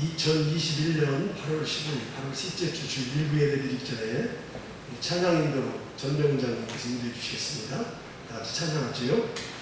2021년 8월 15일, 바로 셋째 주 주일 일부 예배 드리기 전에 찬양인도로 전병장님께서 인도해 주시겠습니다. 다 같이 찬양하지요.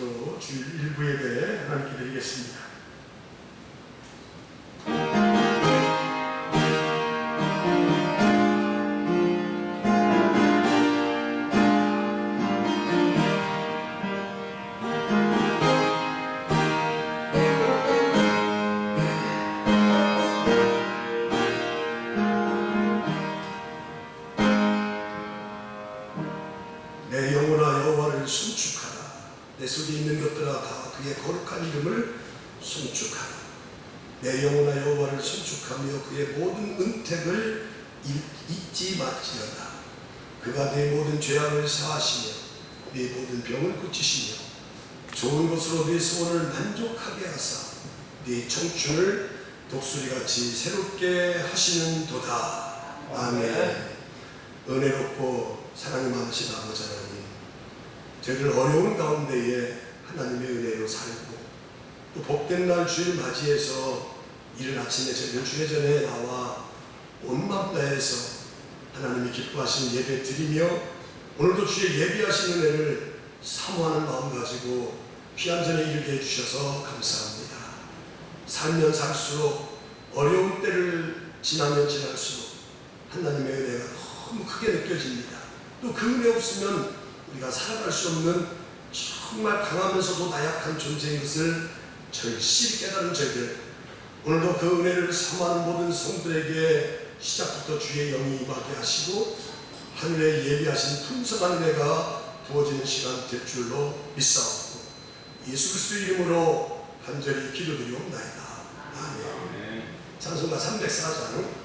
찬송으로 주일 일부 예배 하나님께 드리겠습니다. 내 영혼아 여호와를 송축하라. 내 속에 있는 것들아 다 그의 거룩한 이름을 송축하라. 내 영혼아 여호와를 송축하며 그의 모든 은택을 잊지 말지어다. 그가 내 모든 죄악을 사하시며 네 모든 병을 고치시며 좋은 것으로 네 소원을 만족하게 하사 네 청춘을 독수리같이 새롭게 하시는도다. 아멘. 은혜롭고 사랑이 많으신 아버지 하나님, 저희들 어려운 가운데에 하나님의 은혜로 살고 또 복된 날 주일 맞이해서 이른 아침에 저희들 주례 전에 나와 온 맘 다해서 하나님이 기뻐하시는 예배 드리며 오늘도 주의 예비하신 은혜를 사모하는 마음 가지고 귀한 전에 이르게 해주셔서 감사합니다. 살면 살수록 어려운 때를 지나면 지날수록 하나님의 은혜가 너무 크게 느껴집니다. 또 그 은혜 없으면 우리가 살아갈 수 없는 정말 강하면서도 나약한 존재인 것을 절실히 깨달은 저희들, 오늘도 그 은혜를 사모하는 모든 성들에게 시작부터 주의 영이 임하게 하시고 하늘에 예비하신 풍성한 은혜가 부어지는 시간 될 줄로 믿사옵고 예수 그리스도 이름으로 간절히 기도드리옵나이다. 아멘. 찬송가 304장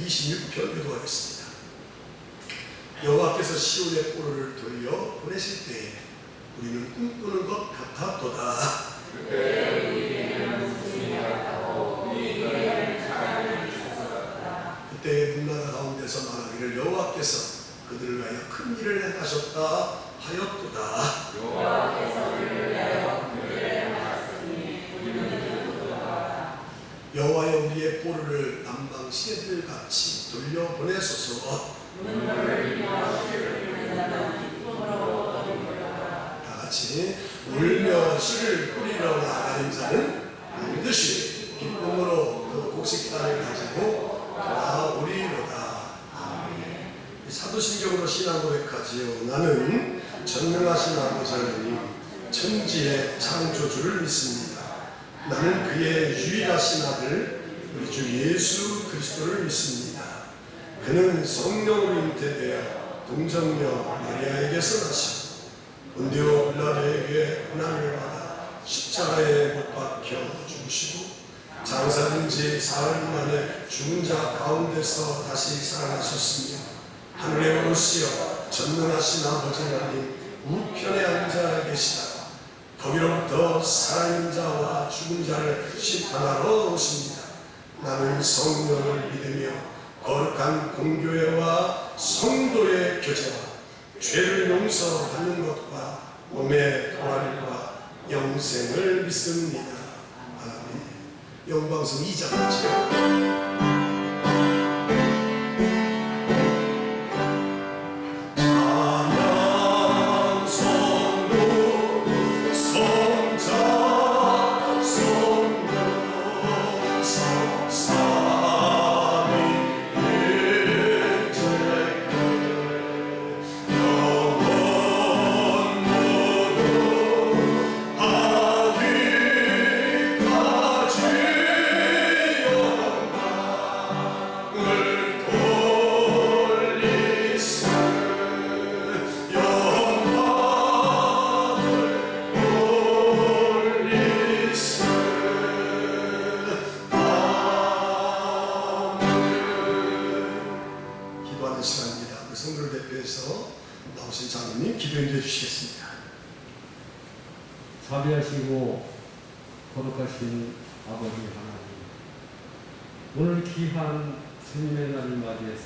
26편 교도하겠습니다. 여호와께서 시온의 포로를 돌려 보내실 때에 우리는 꿈꾸는 것 같았도다. 그때의 문나라 가운데서 말하기를 여호와께서 그들을 위하여 큰 일을 행하셨다 하였도다. 여호와께서 그들을 위하여 큰 일을 행하셨으니 우리는 기쁘도다. 여호와여 우리의 포로를 남방 시내들 같이 돌려 보내소서. 다 같이 울며 씨를 뿌리러 나가는 자는 반드시 기쁨으로 그 곡식단을 가지고 돌아오리로다. 사도신경으로 신앙 고백하지요. 나는 전능하신 아버지 하나님 천지의 창조주를 믿습니다. 나는 그의 유일하신 아들 우리 주 예수 그리스도를 믿습니다. 그는 성령으로 잉태되어 동정녀 마리아에게서 나시고 본디오 빌라도에게 고난을 받아 십자가에 못 박혀 죽으시고 장사된 지 사흘 만에 죽은 자 가운데서 다시 살아나셨으며 하늘에 오르시어 전능하신 아버지 하나님 우편에 앉아 계시다가 거기로부터 살아있는 자와 죽은 자를 심판하러 오십니다. 나는 성령을 믿으며 거룩한 공교회와 성도의 교제와 죄를 용서받는 것과 몸의 부활과 영생을 믿습니다. 아멘. 영광성 2장 같이요. 자비하시고 거룩하신 아버지 하나님, 오늘 귀한 주님의 날을 맞이해서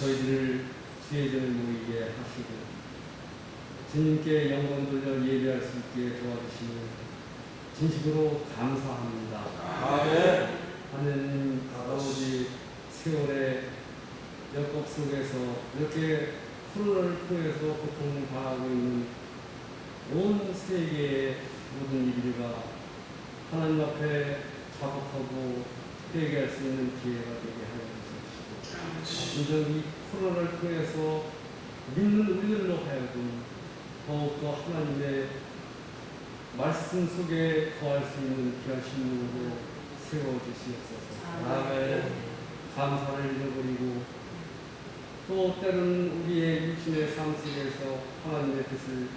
저희들을 주의 전에 모이게 하시고 주님께 영광 돌려 예배할 수 있게 도와주시니 진심으로 감사합니다. 아멘. 하느님 아버지, 세월의 역법 속에서 이렇게 코로나를 통해서 고통을 당하고 있는 온 세계의 모든 이들과 하나님 앞에 자복하고 회개할 수 있는 기회가 되게 하여 주시고, 진정 이 코로나를 통해서 믿는 우리들로 하여금 더욱더 하나님의 말씀 속에 거할 수 있는 귀한 신령으로 세워주시옵소서. 아멘. 감사를 잃어버리고 또 때로는 우리의 육신의 삶 속에서 하나님의 뜻을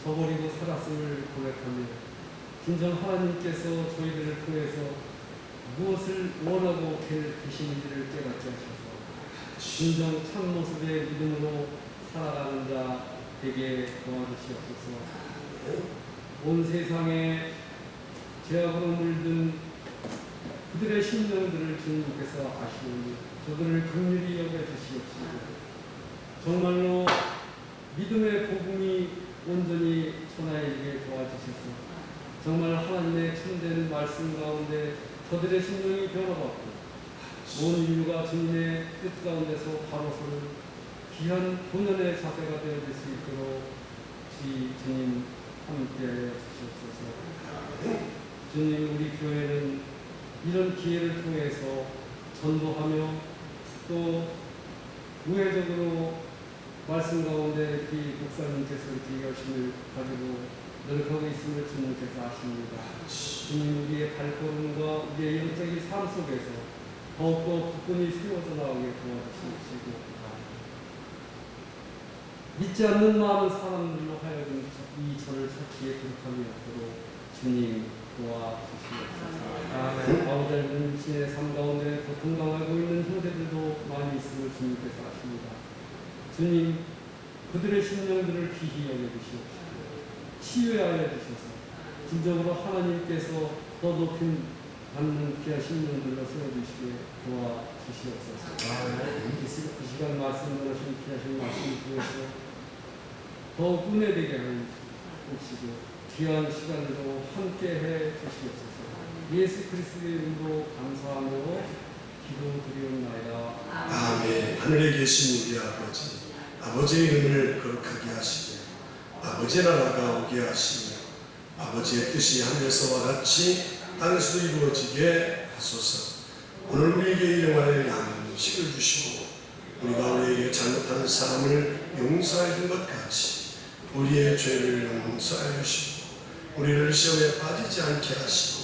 저버리고 살았음을 고백하며 진정 하나님께서 저희들을 통해서 무엇을 원하고 계시는지를 깨닫게 하셔서 진정 참 모습의 믿음으로 살아가는 자 되게 도와주시옵소서. 온 세상에 죄악으로 물든 그들의 심령들을 주님께서 아시오니 저들을 긍휼히 여겨주시옵시고 정말로 믿음의 복음이 온전히 전하에게 도와주셔서 정말 하나님의 참된 말씀 가운데 저들의 심령이 변화받고 온 인류가 주님의 뜻 가운데서 바로 서는 귀한 본연의 자세가 되어질 수 있도록 주님 함께하여 주시옵소서. 주님, 우리 교회는 이런 기회를 통해서 전도하며 또 우회적으로 말씀 가운데 이 목사님께서 이렇게 열심을 가지고 노력하고 있음을 주님께서 아십니다. 주님, 우리의 발걸음과 우리의 영적인 삶 속에서 더욱더 굳건히 세워져 나오게 도와주시고 믿지 않는 많은 사람들로 하여금 이 전을 찾기에 돌이함이 없도록 주님 도와주시옵소서. 아버지는 신의 삶 가운데 고통당하고 있는 형제들도 많이 있음을 주님께서 아십니다. 주님, 그들의 심령들을 귀히 여겨주시옵소서. 치유하여 주셔서 진정으로 하나님께서 더 높임 받는 귀한 심령들로 세워주시게 도와주시옵소서. 이 시간 말씀 나누신 귀하신 말씀 중에서 더욱 은혜되게 하는 것이고 귀한 시간으로 함께해 주시옵소서. 예수 그리스도의 이름으로 감사하며 기도드리옵나이다. 아멘. 하늘에 계신 우리 아버지, 아버지의 이름을 거룩하게 하시며 아버지의 나라가 오게 하시며 아버지의 뜻이 하늘에서와 같이 땅에서도 이루어지게 하소서. 오늘 우리에게 일용할 양식을 주시고 우리가 우리에게 잘못하는 사람을 용서해 준 것 같이 우리의 죄를 용서해 주시고 우리를 시험에 빠지지 않게 하시고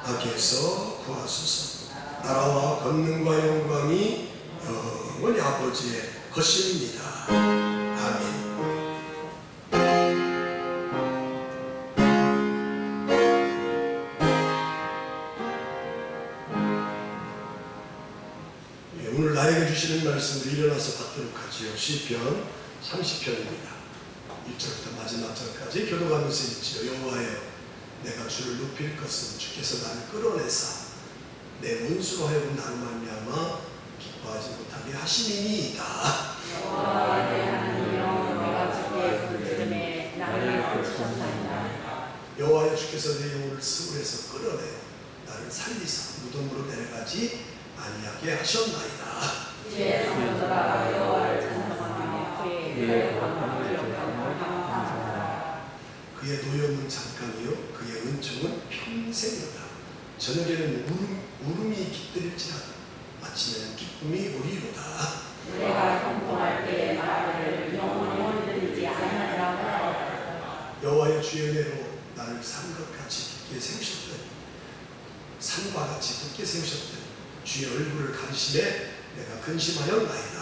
악에서 구하소서. 나라와 권능과 영광이 영원히 아버지의 것입니다. 아멘. 오늘 나에게 주시는 말씀을 일어나서 받도록 하지요. 시편 30편입니다. 1절부터 마지막 절까지 교도하면서 읽지요. 여호와여, 내가 주를 높일 것은 주께서 나를 끌어내사 내 원수로 하여금 나로 말미암아 기뻐하지 못하게 하심이니이다. 여호와 내 하나님이여, 내가 주께 부르짖음에 나를 고치셨나이다. 여호와여, 주께서 내 영혼을 스물에서 끌어내어 나를 살리사 무덤으로 내려가지 아니하게 하셨나이다. 주의 성도들아 여호와를 찬송하며 그의 광명을 기억하며 감사하라. 그의 노염은 잠깐이요 그의 은총은 평생이로다. 저녁에는 울음이 깃들일지라도 아침에는 기쁨이 오리로다. 내가 형통할 때에 나를 영원히 흔들리지 아니하리라. 여호와의 주의 은혜로 나를 산것 같이 깊게 세우셨더니 산과 같이 깊게 세우셨더니 주의 얼굴을 가리시매 내가 근심하였나이다.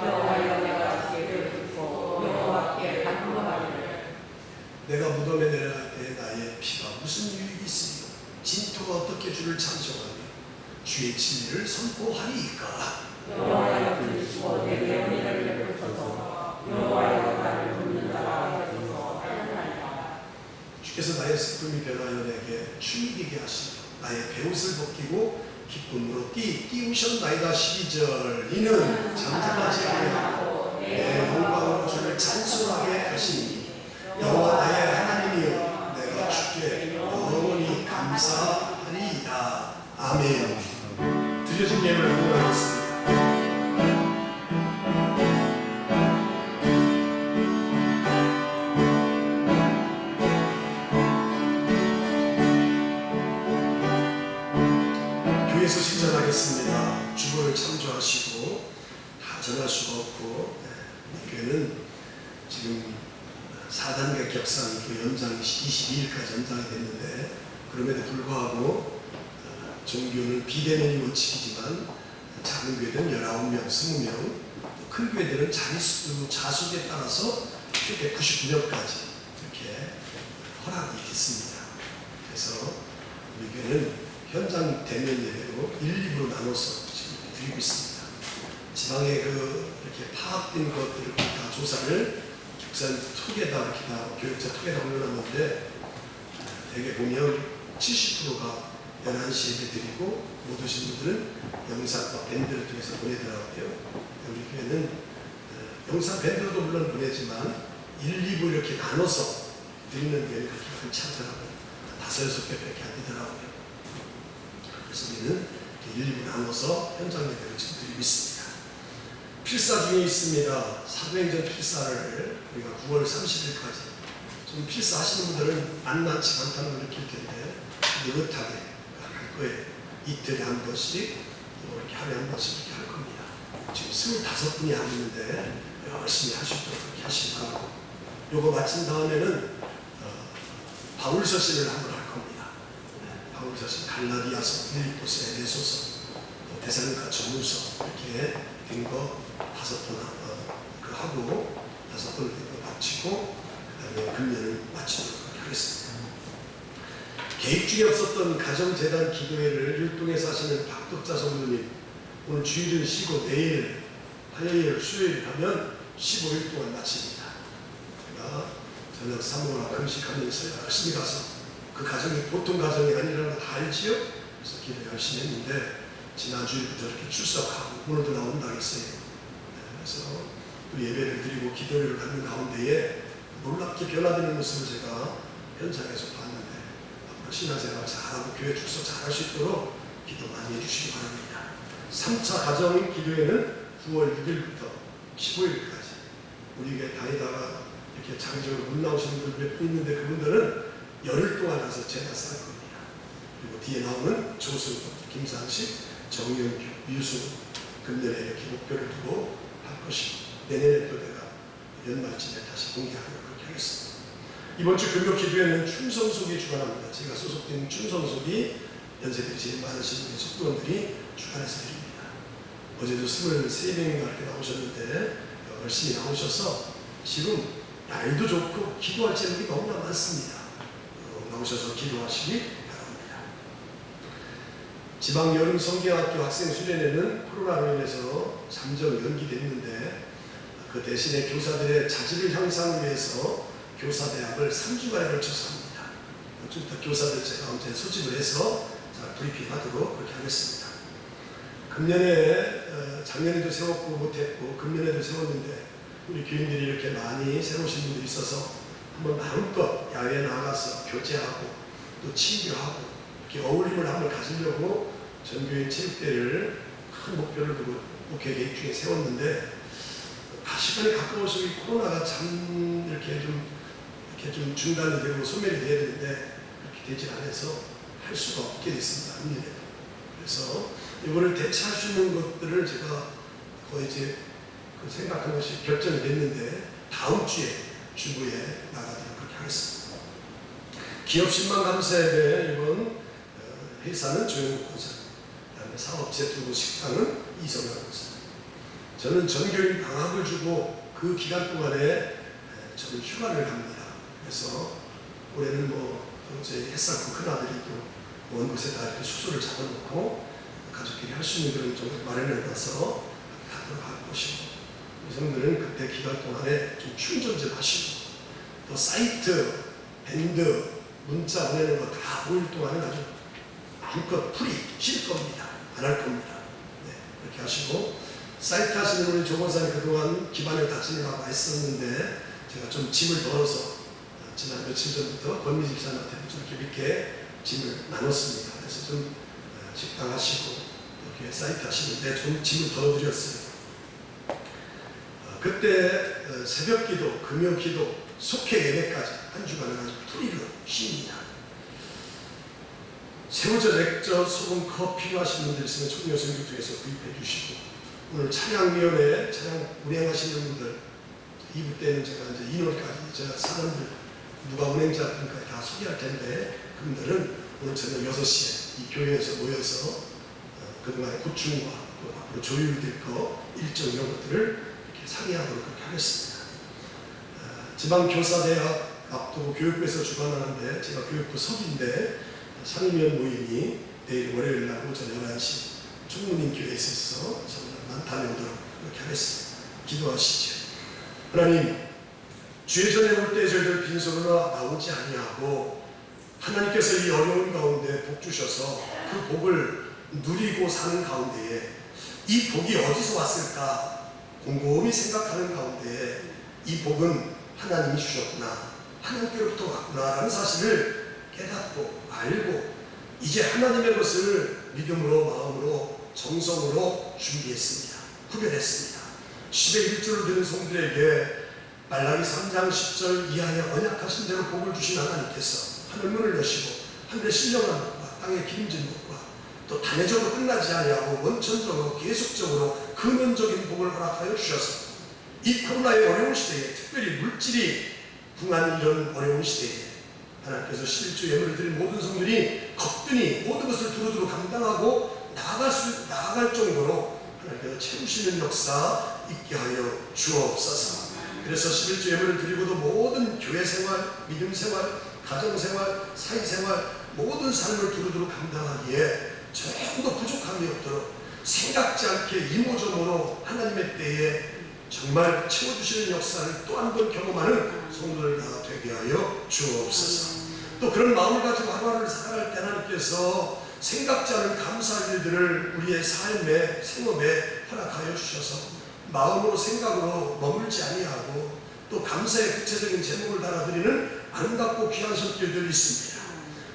여호와여, 내가 주께 듣고 여호와께 간구하리를. 내가 무덤에 내려갈 때 나의 피가 무슨 유익이 있으며 진토가 어떻게 주를 찬송하며 주의 진리를 선포하리이까. 여호와여, 들으시고 내게 은혜를 베푸소서. 여호와여, 나를 돕는 자가 되소서 하였나이다. 주께서 나의 슬픔이 변하여 내게 춤이게 하시며 나의 베옷을 벗기고 기쁨으로 띄우셨나이다. 12절 이는 잠잠하지 아니하고 내 영광으로 주를 찬송하게 하시니 여호와 나의 하나님이여, 내가 주께 영원히 감사하리이다. 아멘. 드려진 예물을 공헌하겠습니다. 교회에서 신전하겠습니다. 주보를 참조하시고 다 전할 수가 없고 우리 교회는 지금 4단계 격상 그 연장 22일까지 연장이 됐는데 그럼에도 불구하고 종교는 비대면이 원칙이지만 작은 교회들은 19명, 20명, 또 큰 교회들은 자숙에 따라서 199명까지 이렇게 허락이 됐습니다. 그래서 우리 교회는 현장 대면 예배로 1, 2부로 나눠서 지금 드리고 있습니다. 지방에 이렇게 파악된 것들을 다 조사를 목사님 톡에다 이렇게 다 교육자 톡에다 올려놨는데 대개 보면 70%가 11시 예배 드리고 못 오신 분들은 영상과 밴드를 통해서 보내더라고요. 우리 교회는 영상 밴드로도 물론 보내지만 1, 2부 이렇게 나눠서 드리는 교회는 그렇게 많지 않더라고요. 5, 6개밖에 안 되더라고요. 그래서 우리는 1, 2부 나눠서 현장 예배를 지금 드리고 있습니다. 필사 중에 있습니다. 사도행전 필사를 우리가 9월 30일까지 좀 필사하시는 분들은 안 많지 않다는 걸 느낄 텐데 느긋하게 할 거예요. 이틀에 한 번씩 이렇게 하루에 한 번씩 이렇게 할 겁니다. 지금 25분이 안 있는데 열심히 하시도록 그렇게 하실 거고 요거 마친 다음에는 바울서신을 한번 할 겁니다. 바울서신 갈라디아서, 빌립보서, 에베소서, 데살로니가 전후서 이렇게 된 거 5번 하고 5번 마치고 그다음에 금년을 마치도록 하겠습니다. 계획 중에 없었던 가정재단 기도회를 율동에서 하시는 박덕자 성도님, 오늘 주일은 쉬고 내일 화요일 수요일 하면 15일 동안 마칩니다. 제가 저녁 사모와 금식하면서 열심히 가서 그 가정이 보통 가정이 아니라는 거 다 알지요? 그래서 기도 열심히 했는데 지난 주일부터 이렇게 출석하고 오늘도 나온다고 했어요. 그래서 또 예배를 드리고 기도를 하는 가운데에 놀랍게 변화되는 모습을 제가 현장에서 봤는데 앞으로 신앙생활 잘하고 교회 출석 잘할 수 있도록 기도 많이 해주시기 바랍니다. 3차 가정 기도회는 9월 6일부터 15일까지 우리 교회 다니다가 이렇게 장기적으로 못 나오시는 분들 몇 분 있는데 그분들은 열흘 동안 가서 제가 쌀 겁니다. 그리고 뒤에 나오는 조승, 김상식, 정윤규, 유승 금년에 이렇게 목표를 두고 할 것이고 내년에 또 내가 연말쯤에 다시 공개하도록 그렇게 하겠습니다. 이번 주 금요 기도회는 충성속이 주관합니다. 제가 소속된 충성속이 연세들이 제일 많으신 우리 속도원들이 주관해서 드립니다. 어제도 23명인가 이렇게 나오셨는데 열심히 나오셔서 지금 날도 좋고 기도할 제목이 너무나 많습니다. 나오셔서 기도하시기 바랍니다. 지방 여름 성경학교 학생 수련회는 코로나로 인해서 잠정 연기됐는데 그 대신에 교사들의 자질을 향상을 위해서 교사대학을 3주간에 걸쳐서 합니다. 좀 이따 교사들 제가 언제 소집을 해서 브리핑하도록 그렇게 하겠습니다. 금년에 작년에도 세웠고 못했고 금년에도 세웠는데 우리 교인들이 이렇게 많이 세우신 분들이 있어서 한번 마음껏 야외에 나가서 교제하고 또 친교하고 이렇게 어울림을 한번 가지려고 전교인 체육대회를 큰 목표를 두고 목회 계획 중에 세웠는데 시간이 가까워서 이 코로나가 참 이렇게 좀 중단이 되고 소멸이 돼야 되는데 그렇게 되지 않아서 할 수가 없게 됐습니다. 금년에도. 그래서 이거를 대체할 수 있는 것들을 제가 거의 이제 생각한 것이 결정이 됐는데 다음 주에 주부에 나가도록 그렇게 하겠습니다. 기업 10만 감사예배 이번 회사는 조영국 권사, 그다음에 사업체 두고 식당은 이성현 권사. 저는 전교인 방학을 주고 그 기간 동안에 저는 휴가를 갑니다. 그래서 올해는 제 햇살고 큰아들이 또 먼 곳에다 이렇게 숙소를 잡아놓고 가족끼리 할 수 있는 그런 정도 마련해놔서 가도록 할 것이고 여성들은 그때 기간 동안에 좀 충전 좀 하시고 또 사이트, 밴드, 문자 보내는 거 다 5일 동안은 아주 마음껏 풀이 쉴 겁니다. 안 할 겁니다. 네, 그렇게 하시고 사이트 하시는 우리 조 권사님 그동안 기반을 다지느라고 애썼는데 제가 좀 짐을 덜어서 지난 며칠 전부터 권미 집사님한테 좀 이렇게 짐을 나눴습니다. 그래서 좀 식당 하시고 이렇게 사이트 하시는데 좀 짐을 덜어드렸어요. 그때 새벽 기도, 금요 기도, 속회 예배까지 한 주간은 아주 풀이로 쉽니다. 새우젓, 액젓, 소금, 컵 필요하신 분들 있으면 총여성교 중에서 구입해 주시고 오늘 차량위원회, 차량 운행하시는 분들 2부 때는 제가 이제 2월까지 제가 사람들 누가 운행자분까지 다 소개할 텐데 그분들은 오늘 저녁 6시에 이 교회에서 모여서 그동안의 고충과 또 앞으로 조율될 거 일정 이런 것들을 이렇게 상의하도록 그렇게 하겠습니다. 지방교사대학 앞두고 교육부에서 주관하는데 제가 교육부 석인데 상임위원 모임이 내일 월요일 날 오전 11시 총무님 교회에 있어서 저는 다녀오도록 그렇게 하겠습니다. 기도하시죠. 하나님, 주의 전에 올 때 저희들 빈손으로 나오지 아니하고 하나님께서 이 어려운 가운데 복 주셔서 그 복을 누리고 사는 가운데에 이 복이 어디서 왔을까 곰곰이 생각하는 가운데에 이 복은 하나님이 주셨구나, 하나님께로부터 왔구나라는 사실을 깨닫고 알고 이제 하나님의 것을 믿음으로 마음으로 정성으로 준비했습니다. 구별했습니다. 10의 1절을 드는 성들에게 말라기 3장 10절 이하에 언약하신 대로 복을 주신 하나님께서 하늘 문을 여시고 하늘의 신령한 복과 땅의 기름진 복과 또 단회적으로 끝나지 아니하고 원천적으로 계속적으로 근원적인 복을 허락하여 주셔서 이 코로나의 어려운 시대에 특별히 물질이 궁한 이런 어려운 시대에 하나님께서 11조 예물을 드린 모든 성들이 거뜬히 모든 것을 두루두루 감당하고 나아갈 정도로 하나님께서 채우시는 역사 있게 하여 주옵소서. 그래서 11조 예물을 드리고도 모든 교회 생활, 믿음 생활, 가정 생활, 사회 생활 모든 삶을 두루두루 감당하기에 조금도 부족함이 없도록 생각지 않게 이모저모로 하나님의 때에 정말 채워주시는 역사를 또 한 번 경험하는 성도들 다 되게 하여 주옵소서. 또 그런 마음을 가지고 하루하루를 살아갈 때 하나님께서 생각지 않은 감사할 일들을 우리의 삶에 생업에 허락하여 주셔서 마음으로 생각으로 머물지 아니하고 또 감사의 구체적인 제목을 달아드리는 아름답고 귀한 손길들이 있습니다.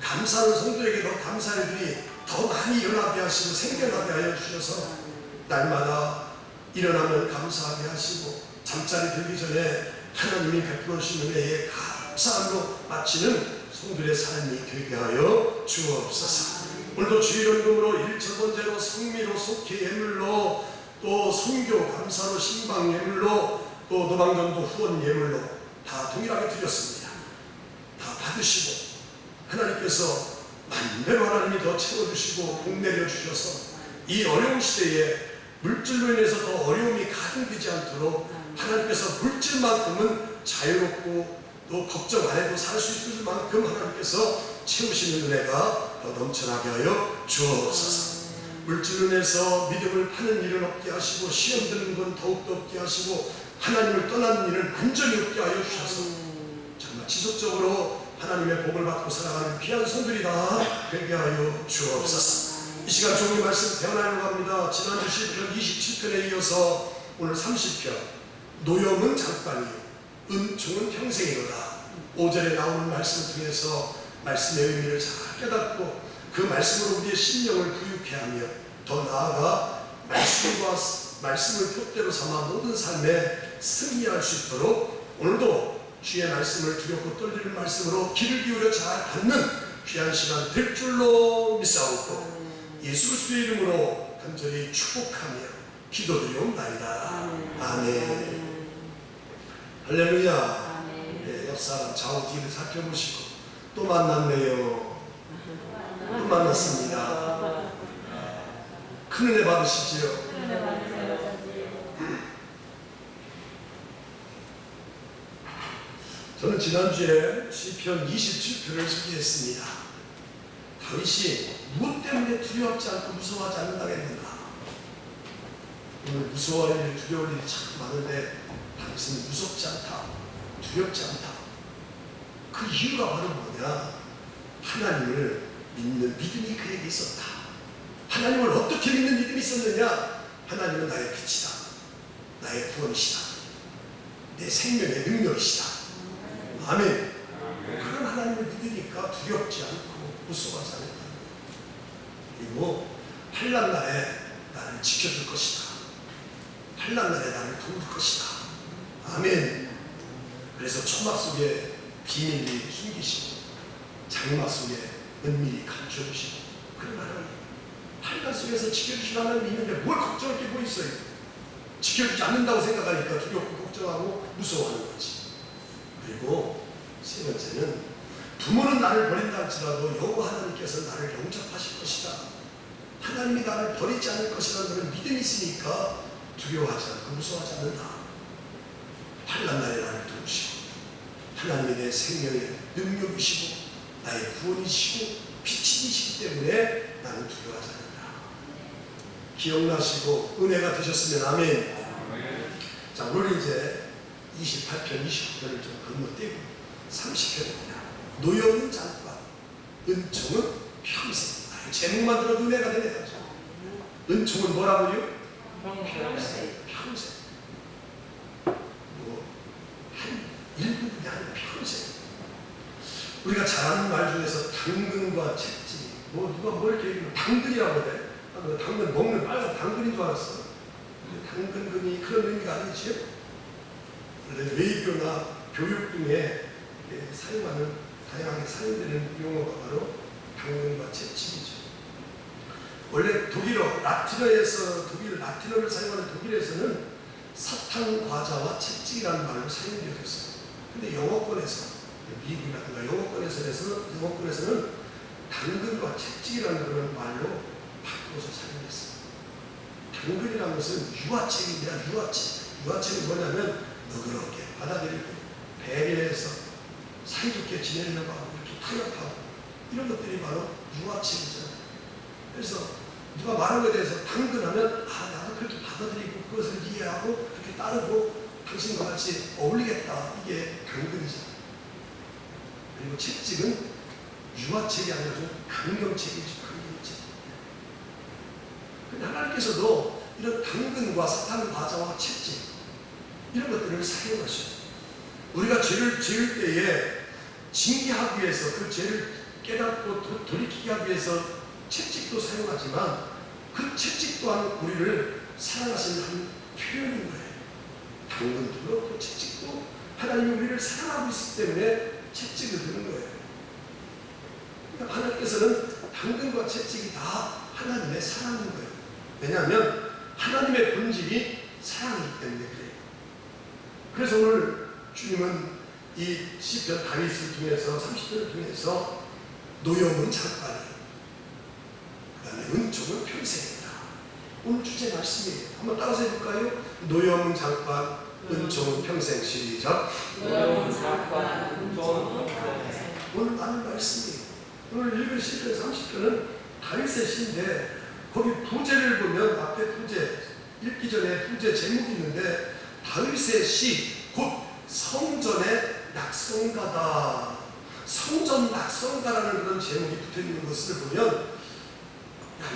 감사하는 성도에게 더 감사의 일들이 더 많이 일어나게 하시고 생겨나게 하여 주셔서 날마다 일어나면 감사하게 하시고 잠자리 들기 전에 하나님이 베풀어 주시는 은혜에 감사함으로 마치는 성도의 삶이 되게 하여 주옵소서. 오늘도 주일연금으로 1번째로 성미로 속회 예물로 또 선교 감사로 신방 예물로 또 노방전도 후원 예물로 다 동일하게 드렸습니다. 다 받으시고 하나님께서 만배로 하나님이 더 채워주시고 복 내려주셔서 이 어려운 시대에 물질로 인해서 더 어려움이 가중되지 않도록 하나님께서 물질만큼은 자유롭고 또 걱정 안 해도 살 수 있을 만큼 하나님께서 채우시는 은혜가 더 넘쳐나게 하여 주옵소서. 물질로 인해서 믿음을 파는 일은 없게 하시고 시험 드는 건 더욱더 없게 하시고 하나님을 떠나는 일은 완전히 없게 하여 주셔서 정말 지속적으로 하나님의 복을 받고 살아가는 귀한 성들이 다 되게 하여 주옵소서. 이 시간 종의 말씀 배워나려고 합니다. 지난주 시편 27편에 이어서 오늘 30편 노염은 잠깐이요 은총은 평생이로다. 5절에 나오는 말씀을 통해서 말씀의 의미를 잘 깨닫고 그 말씀으로 우리의 심령을 부유케 하며 더 나아가 말씀을 뜻대로 삼아 모든 삶에 승리할 수 있도록 오늘도 주의 말씀을 두렵고 떨리는 말씀으로 귀를 기울여 잘 받는 귀한 시간 될 줄로 믿사옵고 예수 그리스도의 이름으로 간절히 축복하며 기도드리옵나이다. 아멘. 할렐루야. 네, 옆사람 좌우 뒤를 살펴보시고 또 만났네요. 또 만났습니다. 큰 은혜 받으시지요. 저는 지난주에 시편 27편을 소개했습니다. 다윗이 무엇 때문에 두려워하지 않고 무서워하지 않는다고 했는가? 오늘 무서워할 일, 두려울 일이 참 많은데 다윗은 무섭지 않다, 두렵지 않다. 그 이유가 바로 뭐냐? 하나님을 믿는 믿음이 그에게 있었다. 하나님을 어떻게 믿는 믿음이 있었느냐? 하나님은 나의 빛이다, 나의 구원이시다, 내 생명의 능력이시다. 아멘. 그런 하나님을 믿으니까 두렵지 않고 무서워하지 않는다. 그리고 환난날에 나를 지켜줄 것이다. 환난날에 나를 도울 것이다. 아멘. 그래서 초막 속에 비밀이 숨기시고 장막 속에 은밀히 감춰주시고 그런 하나님, 환난 속에서 지켜주시는 하나님이 있는데 뭘 걱정할 게 뭐 있어요? 지켜주지 않는다고 생각하니까 두렵고 걱정하고 무서워하는 거지. 그리고 세 번째는 부모는 나를 버린다 할지라도 여호와 하나님께서 나를 영접하실 것이다. 하나님이 나를 버리지 않을 것이라는 그런 믿음이 있으니까 두려워하지 않고 무서워하지 않는다. 환난 날에 나를 도우시고 하나님이 내 생명의 능력이시고 나의 구원이시고 빛이시기 때문에 나는 두려워하지 않는다. 기억나시고 은혜가 되셨으면 아멘. 자, 오늘 이제 28편, 29편을 좀 건너뛰고 30편입니다. 노여운 잠깐, 은총은 평생. 제목만 들어도 은혜가 되네요. 은총은 뭐라고요? 평생. 한 1분이 아니라 평생. 우리가 잘 아는 말 중에서 당근과 채찍, 누가 뭐 이렇게 얘기하면 당근이라고 그래. 당근 먹는 빨간 당근인 줄 알았어. 당근근이 그런 의미가 아니지. 원래 외교나 교육 등에 사용하는, 다양하게 사용되는 용어가 바로 당근과 채찍이죠. 원래 독일어, 라틴어에서 독일 라틴어를 사용하는 독일에서는 사탕, 과자와 채찍이라는 말로 사용되었어요. 근데 영어권에서, 미국이라든가 영어권에서는 당근과 채찍이라는 그런 말로 바꿔서 사용했어요. 당근이라는 것은 유아책입니다. 유아책은 뭐냐면 너그럽게 받아들이고 배려해서 사이좋게 지내려고 하고 이렇게 타협하고 이런 것들이 바로 유아책이잖아요. 그래서 누가 말한 것에 대해서 당근하면 나도 그렇게 받아들이고 그것을 이해하고 그렇게 따르고 당신과 같이 어울리겠다. 이게 당근이잖아요. 그리고 채찍은 유아책이 아니라 좀 강경책이죠. 강경책. 근데 하나님께서도 이런 당근과 사탄 과자와 채찍 이런 것들을 사용하셔요. 우리가 죄를 지을 때에 징계하기 위해서 그 죄를 깨닫고 돌이키기 하기 위해서 채찍도 사용하지만 그 채찍 또한 우리를 사랑하시는 한 표현인 거예요. 당근도 그렇고 채찍도 하나님이 우리를 사랑하고 있기 때문에 채찍을 드는 거예요. 그러니까 하나님께서는 당근과 채찍이 다 하나님의 사랑인 거예요. 왜냐하면 하나님의 본질이 사랑이기 때문에 그래요. 그래서 오늘 주님은 이 시편 다윗을 통해서 30절을 통해서 노여움은 잠깐이에요. 그 다음에 은총은 평생이다. 오늘 주제 말씀이에요. 한번 따라서 해볼까요? 노여움은 잠깐, 은총은 평생. 시작. 노여움은 잠깐, 은총은 평생. 오늘 많은 말씀이에요. 오늘 읽을 시편 30편은 다윗의 시인데 거기 부제를 보면 앞에 부제, 읽기 전에 부제 제목이 있는데 다윗의 시, 곧 성전의 낙성가다. 성전 낙성가라는 그런 제목이 붙어있는 것을 보면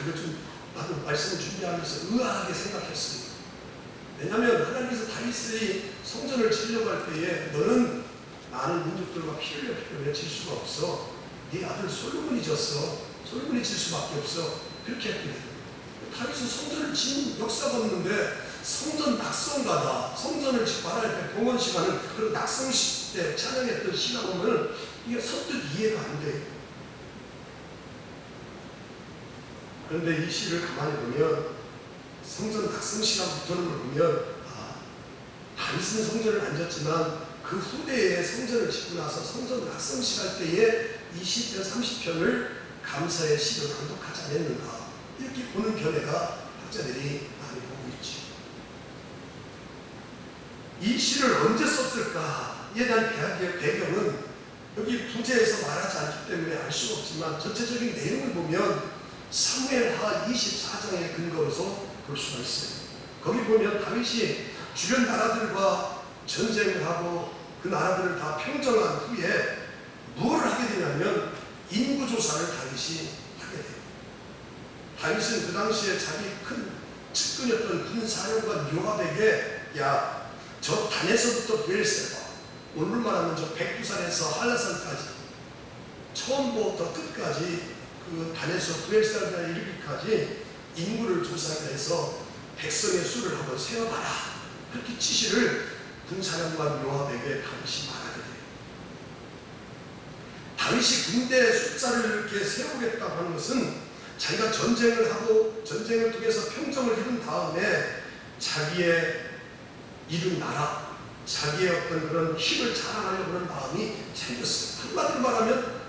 이거 좀 나도 말씀을 준비하면서 의아하게 생각했습니다. 왜냐하면 하나님께서 다윗이 성전을 지으려고 할 때에 너는 많은 민족들과 피 흘려 질 수가 없어. 네 아들 솔로몬이 졌어. 솔로몬이 질 수밖에 없어. 그렇게 했거든요. 다윗은 성전을 지은 역사가 없는데 성전 낙성가다. 성전을 짓고 하나님께 봉헌식하는 그런 낙성식 때 찬양했던 시가 보면 이게 선뜻 이해가 안 돼요. 그런데 이 시를 가만히 보면 성전 낙성시라고 붙어있는 걸 보면 다윗은 성전을 안 짓지만 그 후대에 성전을 짓고 나서 성전 낙성시 할 때에 이 시편 30편을 감사의 시로 낭독하지 않았는가 이렇게 보는 견해가 학자들이 많이 보고 있죠. 이 시를 언제 썼을까에 대한 배경은 여기 부제에서 말하지 않기 때문에 알 수가 없지만 전체적인 내용을 보면 사무엘하 24장의 근거로서 볼 수가 있어요. 거기 보면 다윗이 주변 나라들과 전쟁을 하고 그 나라들을 다 평정한 후에 무엇을 하게 되냐면 인구조사를 다윗이 하게 돼요. 다윗은 그 당시에 자기 큰 측근이었던 군사령관 요압에게 저 단에서부터 브엘세바 오늘 말하면 저 백두산에서 한라산까지 처음부터 끝까지 그 단에서 브엘세바에 이르기까지 인구를 조사해서 백성의 수를 한번 세어봐라. 그렇게 지시를 군사령관 요압에게 다윗이 말하게 돼요. 다윗이 군대 숫자를 이렇게 세우겠다고 하는 것은 자기가 전쟁을 하고 전쟁을 통해서 평정을 이룬 다음에 자기의 이룬 나라, 자기의 어떤 그런 힘을 자랑하려고 하는 마음이 생겼어요. 한마디로 말하면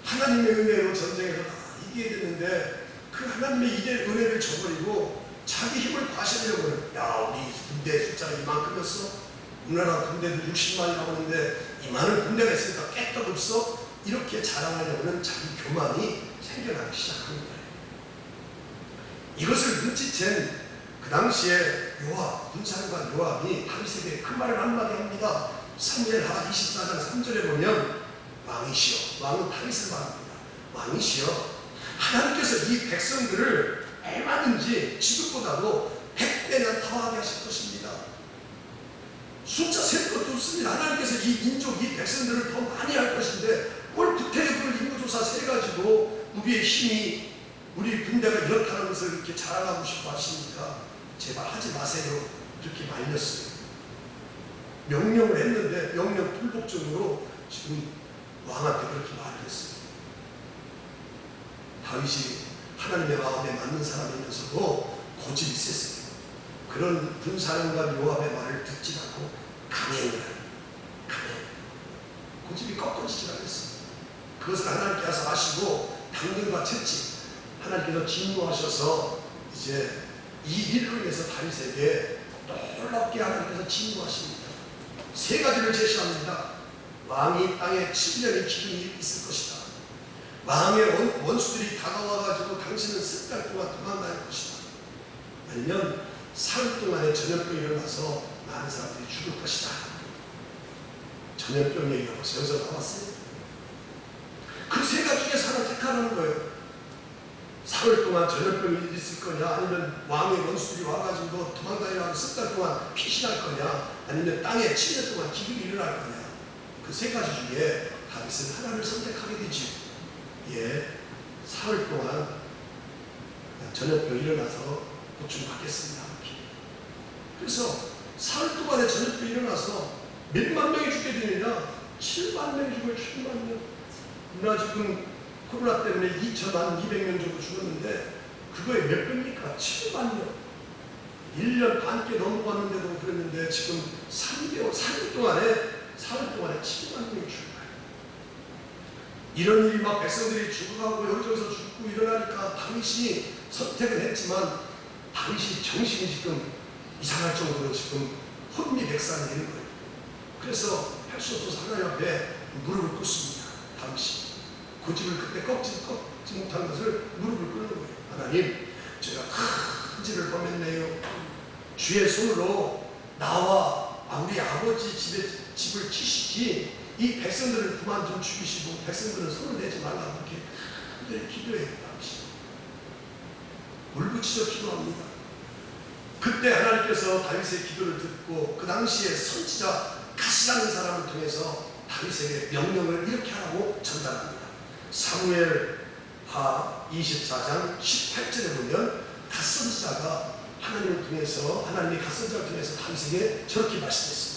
하나님의 은혜로 전쟁에서 다 이기게 됐는데 그 하나님의 은혜를 저버리고 자기 힘을 과시하려고 해요. 우리 군대 숫자가 이만큼이었어. 우리나라 군대도 60만이라고 하는데 이만한 군대가 있으니까 깨떡없어. 이렇게 자랑하려고 하는 자기 교만이 생겨나기 시작한 거예요. 이것을 눈치챈 그 당시에 요압, 군사령관 요압이 다윗에게 그 말을 한마디 합니다. 사무엘하 24장 3절에 보면 왕이시여, 왕은 다윗을 말합니다. 왕이시여, 하나님께서 이 백성들을 얼마든지 지금보다도 100배나 더하게 하실 것입니다. 숫자 셀 것도 없습니다. 하나님께서 이 민족, 이 백성들을 더 많이 할 것인데 뭘 구태엽을 인구조사 세가지고 우리의 힘이 우리 군대가 이렇다는 것을 이렇게 자랑하고 싶어 하시니까 제발 하지 마세요. 이렇게 말렸어요. 명령을 했는데 명령 불복종으로 지금 왕한테 그렇게 말을 했어요. 다윗이 하나님의 마음에 맞는 사람이면서도 고집이 셌어요. 그런 군사령관 요압의 말을 듣지 않고 강행을 해요. 고집이 꺾어지지 않았어요. 그것을 하나님께서 아시고 당근과 채찍 하나님께서 진노하셔서 이제 이 일로 인해서 다윗에게 놀랍게 하나님께서 진노하십니다. 세 가지를 제시합니다. 왕이 땅에 7년의 기근이 있을 것이다. 왕의 원수들이 다가와가지고 당신은 3달 동안 도망다닐 것이다. 아니면 사흘 동안에 전염병이 일어나서 많은 사람들이 죽을 것이다. 전염병 얘기가 벌써 여기서 나왔어요. 그 세 가지 중에서 하나 택하라는 거예요. 사흘 동안 전염병이 있을 거냐, 아니면 왕의 원수들이 와가지고 도망다니라고 3달 동안 피신할 거냐, 아니면 땅에 7년 동안 기근이 일어날 거냐. 그 세 가지 중에 다윗은 하나를 선택하게 되지. 예, 사흘 동안 전염병이 일어나서 고충받겠습니다. 그래서 사흘 동안에 전염병이 일어나서 몇만 명이 죽게 되느냐? 7만 명이 죽어요. 7만 명. 우리가 지금 코로나 때문에 2,200명 정도 죽었는데 그거에 몇 배입니까? 7만 명. 1년 반께 넘어갔는데도 그랬는데 지금 3개월, 4년 동안에 사흘 동안에 7만 명이 죽어요. 이런 일이 막 백성들이 죽어가고 여기저기서 죽고 일어나니까 다윗이 선택은 했지만 다윗이 정신이 지금 이상할 정도로 지금 혼미백산이 되는 거예요. 그래서 할 수 없어서 하나님 앞에 무릎을 꿇습니다. 다윗이 고집을 그때 꺾지 못한 것을 무릎을 꿇는 거예요. 하나님, 제가 큰 죄를 범했네요. 주의 손으로 나와 우리 아버지 집을 치시지 이 백성들을 그만 좀 죽이시고 백성들은 손을 내지 말라고 이렇게 늘 기도해요. 다윗이 울부짖어 기도합니다. 그때 하나님께서 다윗의 기도를 듣고 그 당시에 선지자 갓이라는 사람을 통해서 다윗에게 명령을 이렇게 하라고 전달합니다. 사무엘하 24장 18절에 보면 갓 선지자가 하나님을 통해서, 하나님이 갓 선지자를 통해서 다윗에게 저렇게 말씀했습니다.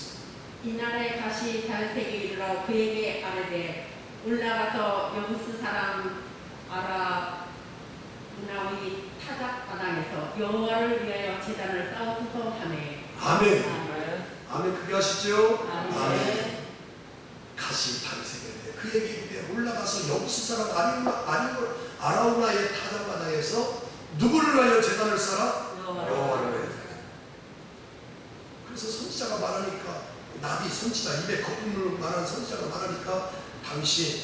이날에 다시 다윗에게 이르러 그에게 아뢰되 올라가서 여부스 사람 아라우나위 타작 바당에서 여호와를 위하여 제단을 쌓으소서 하매. 아멘. 아멘. 그게 하시죠? 아멘. 다시 다윗에게 그에게 이르되 올라가서 여부스 사람 아라우나의 타작 바당에서 누구를 위하여 제단을 쌓아? 여호와를 위하여. 그래서 선지자가 말하니까, 나비 선지자, 입에 거품을 말하는 선지자가 말하니까 다윗이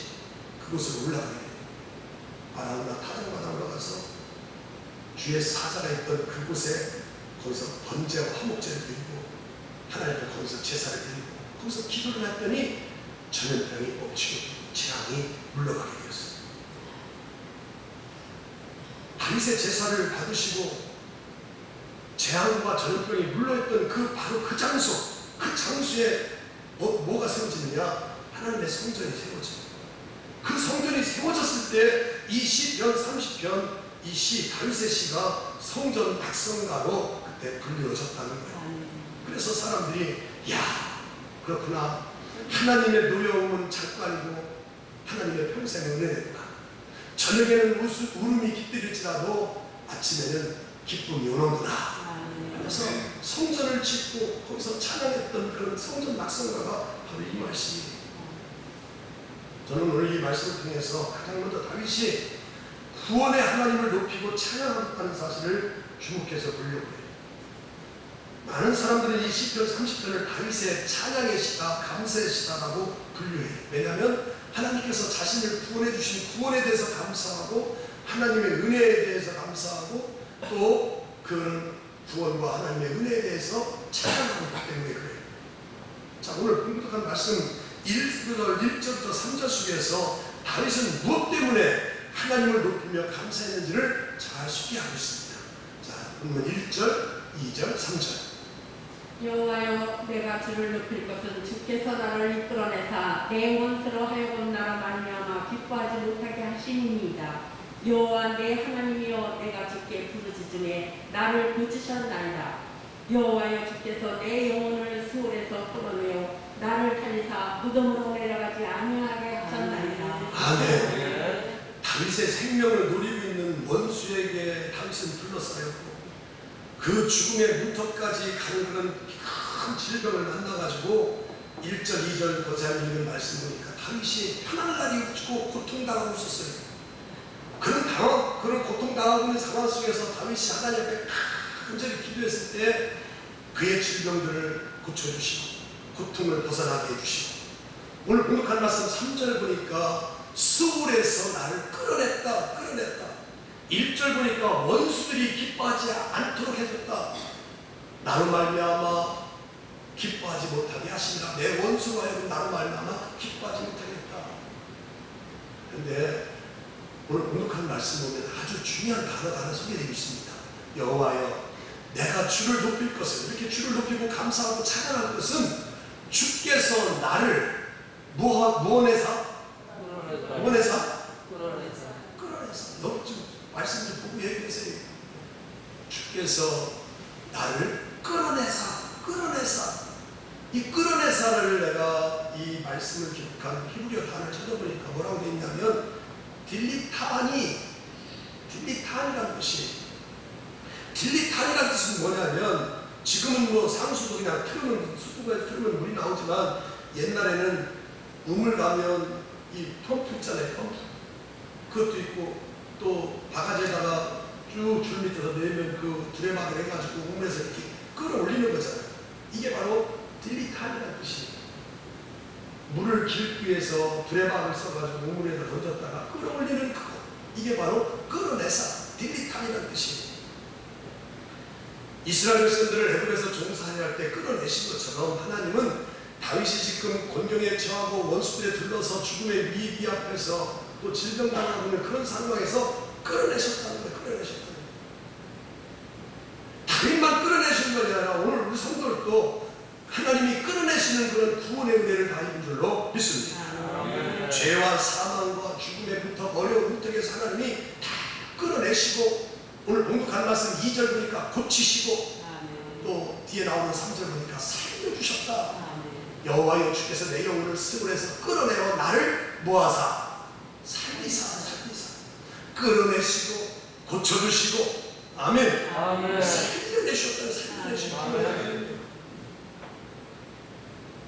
그곳으로 올라가게 돼요. 아라우나 타작마당 올라가서 주의 사자가 있던 그곳에 거기서 번제와 화목제를 드리고 하나님 앞에 거기서 제사를 드리고 거기서 기도를 했더니 전염병이 엎치고 재앙이 물러가게 되었어요. 다윗의 제사를 받으시고 재앙과 전염병이 물러있던 바로 그 장소, 그 장소에 뭐가 세워지느냐? 하나님의 성전이 세워집니다. 그 성전이 세워졌을 때 이 시편 30편, 이 시, 다윗의 시가 성전 낙성가로 그때 불리워졌다는 거예요. 그래서 사람들이 야, 그렇구나. 하나님의 노여움은 잠깐이고 하나님의 평생의 은혜구나. 저녁에는 울음이 깃들일지라도 아침에는 기쁨이 오는구나. 그래서 성전을 짓고 거기서 찬양했던 그런 성전 낙성가가 바로 이 말씀이에요. 저는 오늘 이 말씀을 통해서 가장 먼저 다윗이 구원의 하나님을 높이고 찬양하는 사실을 주목해서 보려고 해요. 많은 사람들은 이 시편 30편을 다윗의 찬양의 시다, 감사의 시다라고 분류해요. 왜냐하면 하나님께서 자신을 구원해 주신 구원에 대해서 감사하고 하나님의 은혜에 대해서 감사하고 또 그 구원과 하나님의 은혜에 대해서 찬양하기 때문에 그래요. 자, 오늘 공독한 말씀 1절부터 3절 속에서 다윗은 무엇 때문에 하나님을 높이며 감사했는지를 잘 소개하고 있습니다. 자, 본문 1절, 2절, 3절. 여호와여, 내가 주를 높일 것은 주께서 나를 이끌어내사 내 원수로 하여금 나로 말미암아 기뻐하지 못하게 하시니이다. 여호와 내 하나님이여, 내가 주께 부르짖음에 나를 고치셨나이다. 여호와여, 주께서 내 영혼을 수월에서 끌어내어 나를 살리사 무덤으로 내려가지 아니하게 하셨나이다. 아멘. 다윗의 생명을 노리고 있는 원수에게 다윗은 둘러싸였고 그 죽음의 문턱까지 가는 그런 큰 질병을 만나가지고 1절, 2절 고장 읽는 말씀 보니까 다윗이 편안한 날이 없고 고통당하고 있었어요. 그런 고통당하고 있는 상황 속에서 다윗이 하나님 앞에 간절히 기도했을 때 그의 질병들을 고쳐주시고 고통을 벗어나게 해주시고 오늘 공독한 말씀 3절 보니까 스울에서 나를 끌어냈다. 1절 보니까 원수들이 기뻐하지 않도록 해줬다. 나로 말미암아 기뻐하지 못하게 하시니라. 내 원수로 하여금 나로 말미암아 기뻐하지 못하겠다. 그런데 오늘 공독한 말씀 보면 아주 중요한 단어가 하나 소개되고 있습니다. 여호와여, 내가 주를 높일 것은, 이렇게 주를 높이고 감사하고 찬양할 것은 주께서 나를 무언해서 끌어내서. 너무 좀 말씀 좀 보고 얘기하세요. 주께서 나를 끌어내사. 이 끌어내사를 내가 이 말씀을 기록한 히브리어 단어를 찾아보니까 뭐라고 되어 있냐면 딜리탄이라는 뜻이. 딜리탄이라는 뜻은 뭐냐면, 지금은 뭐 상수도 그냥 틀으면, 수도가에 틀으면 물이 나오지만 옛날에는 우물 가면 이 펌프 있잖아요. 펌프. 그것도 있고 또 바가지에다가 쭉 줄 밑에서 내면 그 두레막을 해가지고 우물에서 이렇게 끌어올리는 거잖아요. 이게 바로 딜리탄이라는 뜻이에요. 물을 길기 위해서 두레막을 써가지고 우물에다 던졌다가 끌어올리는 그거. 이게 바로 끌어내사, 딜리탄이라는 뜻이에요. 이스라엘 백성들을 애굽에서 종살이 할 때 끌어내신 것처럼 하나님은 다윗이 지금 곤경에 처하고 원수들에 들러서 죽음의 위기 앞에서 또 질병당하고 있는 그런 상황에서 끌어내셨다는 거예요. 다윗만 끌어내신 것이 아니라 오늘 우리 성도들도 하나님이 끌어내시는 그런 구원의 은혜를 다 입은 줄로 믿습니다. 죄와 사망과 죽음에 붙어 어려운 문턱에서 하나님이 다 끌어내시고, 오늘 공독한 말씀 2절 보니까 고치시고, 또 뒤에 나오는 3절 보니까 살려주셨다. 여호와여, 주께서 내 영혼을 스불에서 끌어내어 나를 모아사 살리사. 끌어내시고 고쳐주시고, 아멘. 살려내셨다.